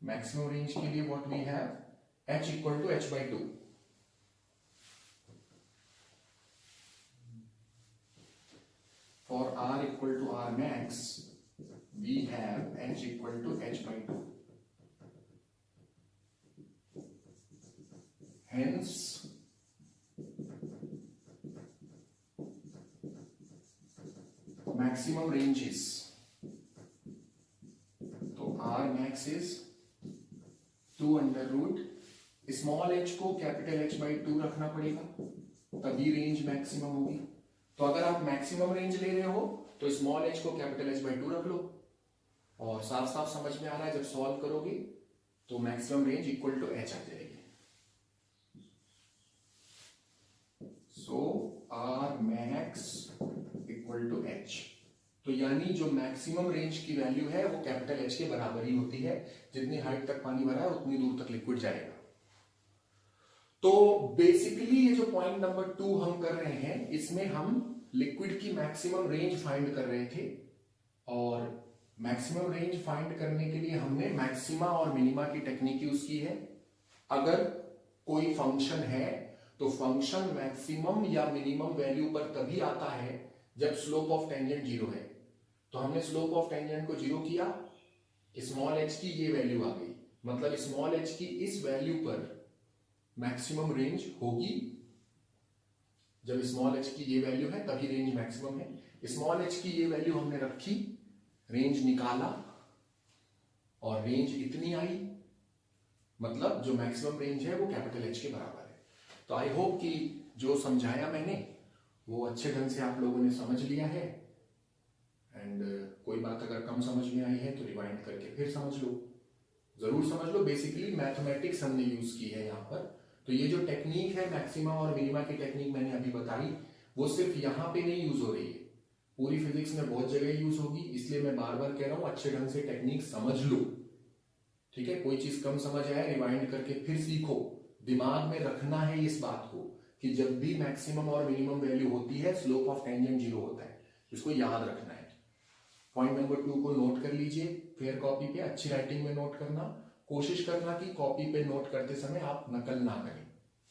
maximum range के लिए what we have h equal to h by 2, for r equal to r max we have h equal to h by 2, hence maximum ranges, तो R max is 2 under root small H को capital H by 2 रखना पड़ेगा, तभी range maximum होगी। तो अगर आप maximum range ले रहे हो तो स्मॉल एच को कैपिटल एच बाई 2 रख लो, और साफ साफ समझ में आ रहा है जब सॉल्व करोगे तो maximum range equal to H आ जाएगी। So R max equal to H, तो यानी जो मैक्सिमम रेंज की वैल्यू है वो कैपिटल एच के बराबर ही होती है, जितनी हाइट तक पानी भरा है उतनी दूर तक लिक्विड जाएगा। तो बेसिकली ये जो पॉइंट नंबर 2 हम कर रहे हैं, इसमें हम लिक्विड की मैक्सिमम रेंज फाइंड कर रहे थे, और मैक्सिमम रेंज फाइंड करने के लिए हमने मैक्सिमा और मिनिमा की टेक्निक यूज की है। अगर कोई फंक्शन है तो फंक्शन मैक्सिमम या मिनिमम वैल्यू पर तभी आता है जब स्लोप ऑफ टेंजेंट 0 है। तो हमने स्लोप ऑफ टेंजेंट को 0 किया, स्मॉल एच की ये वैल्यू आ गई, मतलब स्मॉल एच की इस वैल्यू पर मैक्सिमम रेंज होगी। जब स्मॉल एच की ये वैल्यू है तभी रेंज मैक्सिमम है। स्मॉल एच की ये वैल्यू हमने रखी, रेंज निकाला और रेंज इतनी आई, मतलब जो मैक्सिमम रेंज है वो कैपिटल एच के बराबर है। तो आई होप कि जो समझाया मैंने वो अच्छे ढंग से आप लोगों ने समझ लिया है, एंड कोई बात अगर कम समझ में आई है तो रिवाइंड करके फिर समझ लो, जरूर समझ लो। बेसिकली मैथमेटिक्स हमने यूज की है यहाँ पर। तो ये जो टेक्निक है मैक्सिमा और मिनिमा की टेक्निक मैंने अभी बताई, वो सिर्फ यहाँ पे नहीं यूज हो रही है, पूरी फिजिक्स में बहुत जगह यूज होगी। इसलिए मैं बार बार कह रहा हूँ अच्छे ढंग से टेक्निक समझ लो, ठीक है। कोई चीज कम समझ आए रिवाइंड करके फिर सीखो। दिमाग में रखना है इस बात को कि जब भी मैक्सिमम और मिनिमम वैल्यू होती है स्लोप ऑफ टेंजेंट 0 होता है, इसको याद रखना है। पॉइंट नंबर 2 को नोट कर लीजिए, फेयर कॉपी पे अच्छी राइटिंग में नोट करना। कोशिश करना कि कॉपी पे नोट करते समय आप नकल ना करें।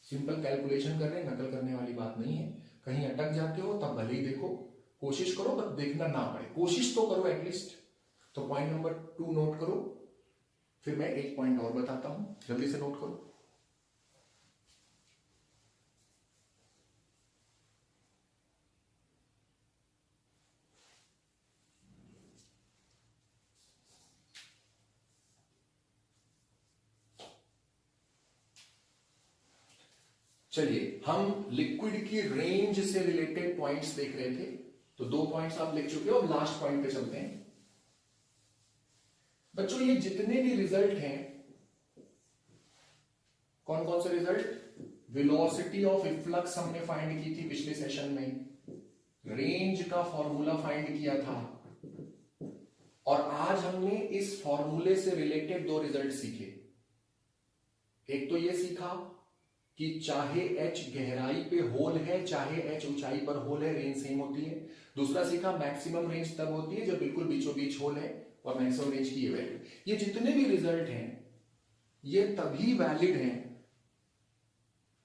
सिंपल कैलकुलेशन कर रहे हैं, नकल करने वाली बात नहीं है। कहीं अटक जाते हो तब भले ही देखो, कोशिश करो बस देखना ना पड़े, कोशिश तो करो एटलीस्ट। तो पॉइंट नंबर 2 नोट करो, फिर मैं एक पॉइंट और बताता हूं, जल्दी से नोट करो। चलिए, हम लिक्विड की रेंज से रिलेटेड पॉइंट्स देख रहे थे, तो 2 पॉइंट्स आप लिख चुके हो। अब लास्ट पॉइंट पे चलते हैं। बच्चों ये जितने भी रिजल्ट हैं, कौन कौन से रिजल्ट? वेलोसिटी ऑफ इफ्लक्स हमने फाइंड की थी पिछले सेशन में, रेंज का फॉर्मूला फाइंड किया था, और आज हमने इस फॉर्मूले से रिलेटेड 2 रिजल्ट सीखे। एक तो ये सीखा कि चाहे h गहराई पे होल है चाहे h ऊंचाई पर होल है, रेंज सेम होती है। दूसरा सीखा मैक्सिमम रेंज तब होती है जब बिल्कुल बीचों बीच होल है, और मैक्सिमम रेंज की ये वैल्यू। ये जितने भी रिजल्ट हैं ये तभी वैलिड हैं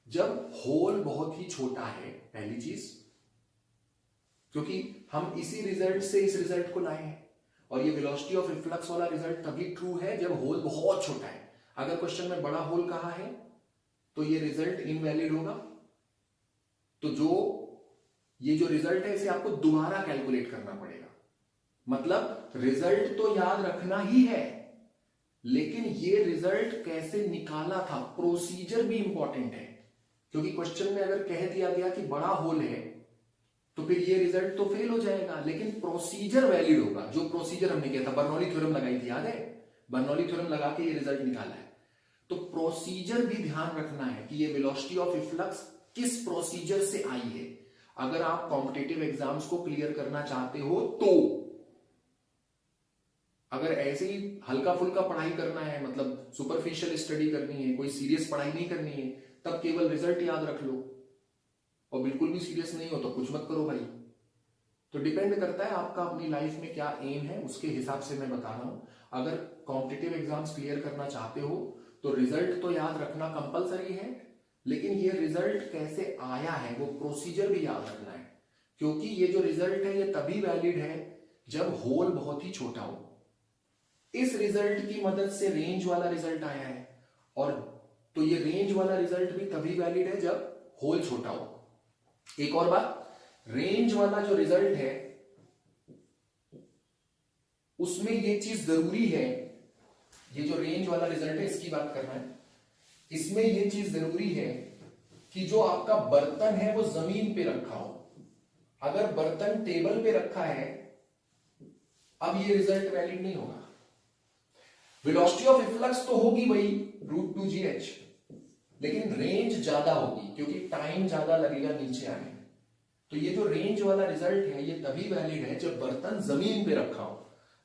जब होल बहुत ही छोटा है, पहली चीज, क्योंकि हम इसी रिजल्ट से इस रिजल्ट को लाए हैं। और ये वेलोसिटी ऑफ इफ्लक्स वाला रिजल्ट तभी ट्रू है जब होल बहुत छोटा है। अगर क्वेश्चन में बड़ा होल कहा है तो ये रिजल्ट इनवैलिड होगा। तो ये जो रिजल्ट है इसे आपको दोबारा कैलकुलेट करना पड़ेगा। मतलब रिजल्ट तो याद रखना ही है, लेकिन ये रिजल्ट कैसे निकाला था, प्रोसीजर भी इंपॉर्टेंट है। क्योंकि क्वेश्चन में अगर कह दिया गया कि बड़ा होल है तो फिर ये रिजल्ट तो फेल हो जाएगा, लेकिन प्रोसीजर वैलिड होगा। जो प्रोसीजर हमने किया था, बर्नौली थ्योरम लगाई थी, याद है? बर्नौली थ्योरम लगा के ये रिजल्ट निकाला है। तो प्रोसीजर भी ध्यान रखना है कि ये वेलोसिटी ऑफ इफ्लक्स किस प्रोसीजर से आई है। अगर आप कॉम्पिटिटिव एग्जाम्स को क्लियर करना चाहते हो तो। अगर ऐसे ही हल्का फुल्का पढ़ाई करना है, मतलब सुपरफिशियल स्टडी करनी है, कोई सीरियस पढ़ाई नहीं करनी है, तब केवल रिजल्ट याद रख लो। और बिल्कुल भी सीरियस नहीं हो तो कुछ मत करो भाई। तो डिपेंड करता है आपका अपनी लाइफ में क्या एम है, उसके हिसाब से मैं बता रहा हूं। अगर कॉम्पिटिटिव एग्जाम्स क्लियर करना चाहते हो तो रिजल्ट तो याद रखना कंपलसरी है, लेकिन ये रिजल्ट कैसे आया है वो प्रोसीजर भी याद रखना है। क्योंकि ये जो रिजल्ट है ये तभी वैलिड है जब होल बहुत ही छोटा हो। इस रिजल्ट की मदद से रेंज वाला रिजल्ट आया है, और तो ये रेंज वाला रिजल्ट भी तभी वैलिड है जब होल छोटा हो। एक और बात, रेंज वाला जो रिजल्ट है उसमें ये चीज जरूरी है, ये जो रेंज वाला रिजल्ट है इसकी बात करना है, इसमें ये चीज जरूरी है कि जो आपका बर्तन है वो जमीन पे रखा हो। अगर बर्तन टेबल पे रखा है, अब ये रिजल्ट वैलिड नहीं होगा। वेलोसिटी ऑफ इफ्लक्स तो होगी वही √2gh, लेकिन रेंज ज्यादा होगी क्योंकि टाइम ज्यादा लगेगा नीचे आने में। तो ये जो रेंज वाला रिजल्ट है ये तभी वैलिड है जब बर्तन जमीन पे रखा हो।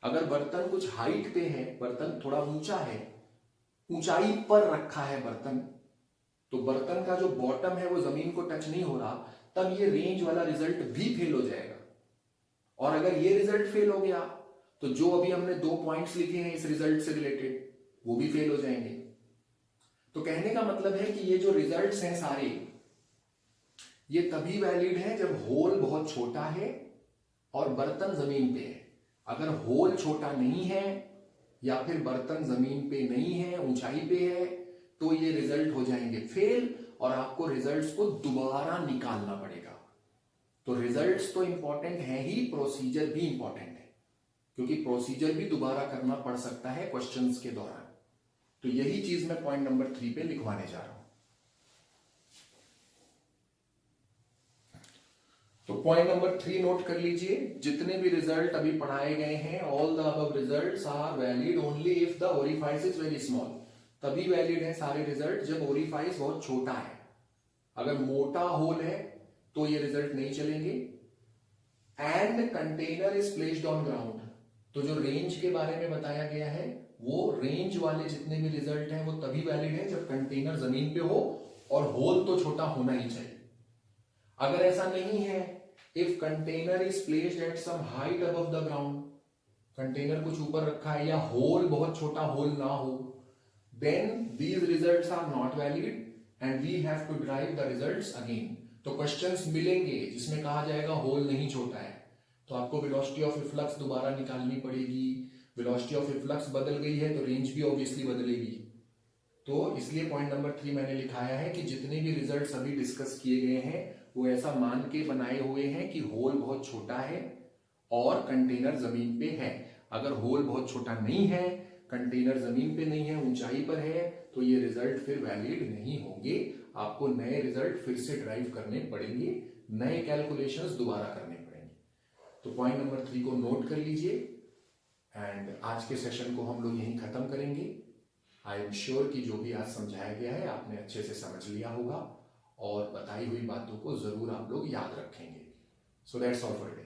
अगर बर्तन कुछ हाइट पे है, बर्तन थोड़ा ऊंचा है, ऊंचाई पर रखा है बर्तन, तो बर्तन का जो बॉटम है वो जमीन को टच नहीं हो रहा, तब ये रेंज वाला रिजल्ट भी फेल हो जाएगा। और अगर ये रिजल्ट फेल हो गया तो जो अभी हमने 2 पॉइंट्स लिखे हैं इस रिजल्ट से रिलेटेड वो भी फेल हो जाएंगे। तो कहने का मतलब है कि ये जो रिजल्ट्स हैं सारे, ये तभी वैलिड है जब होल बहुत छोटा है और बर्तन जमीन पे है। अगर होल छोटा नहीं है या फिर बर्तन जमीन पे नहीं है, ऊंचाई पे है, तो ये रिजल्ट हो जाएंगे फेल और आपको रिजल्ट्स को दोबारा निकालना पड़ेगा। तो रिजल्ट्स तो इंपॉर्टेंट है ही, प्रोसीजर भी इंपॉर्टेंट है, क्योंकि प्रोसीजर भी दोबारा करना पड़ सकता है क्वेश्चंस के दौरान। तो यही चीज मैं पॉइंट नंबर 3 पे लिखवाने जा रहा हूं। तो पॉइंट नंबर 3 नोट कर लीजिए, जितने भी रिजल्ट अभी पढ़ाए गए हैं, all the above results are valid only if the orifice is very small. तभी वैलिड है सारे रिजल्ट जब ओरिफाइस बहुत छोटा है। अगर मोटा होल है तो ये रिजल्ट नहीं चलेंगे। And container is placed on ground, तो जो रेंज के बारे में बताया गया है वो रेंज वाले जितने भी रिजल्ट हैं वो तभी वैलिड है जब कंटेनर जमीन पे हो और होल तो छोटा होना ही चाहिए। अगर ऐसा नहीं है, if container is placed at some height above the ground, container कुछ ऊपर रखा है या होल बहुत छोटा होल ना हो, then these results are not valid and we have to drive the results again. तो क्वेश्चंस मिलेंगे जिसमें कहा जाएगा होल नहीं छोटा है, तो आपको वेलोसिटी ऑफ इफ्लक्स दोबारा निकालनी पड़ेगी। वेलोसिटी ऑफ इफ्लक्स बदल गई है तो रेंज भी ऑब्वियसली बदलेगी। तो इसलिए पॉइंट नंबर 3 मैंने लिखाया है कि जितने भी रिजल्ट्स अभी डिस्कस किए गए हैं वो ऐसा मान के बनाए हुए हैं कि होल बहुत छोटा है और कंटेनर जमीन पे है। अगर होल बहुत छोटा नहीं है, कंटेनर जमीन पे नहीं है, ऊंचाई पर है, तो ये रिजल्ट फिर वैलिड नहीं होंगे। आपको नए रिजल्ट फिर से ड्राइव करने पड़ेंगे, नए कैलकुलेशंस दोबारा करने पड़ेंगे। तो पॉइंट नंबर 3 को नोट कर लीजिए एंड आज के सेशन को हम लोग यहीं खत्म करेंगे। आई एम श्योर कि जो भी आज समझाया गया है आपने अच्छे से समझ लिया होगा और बताई हुई बातों को जरूर आप लोग याद रखेंगे। So that's all for today.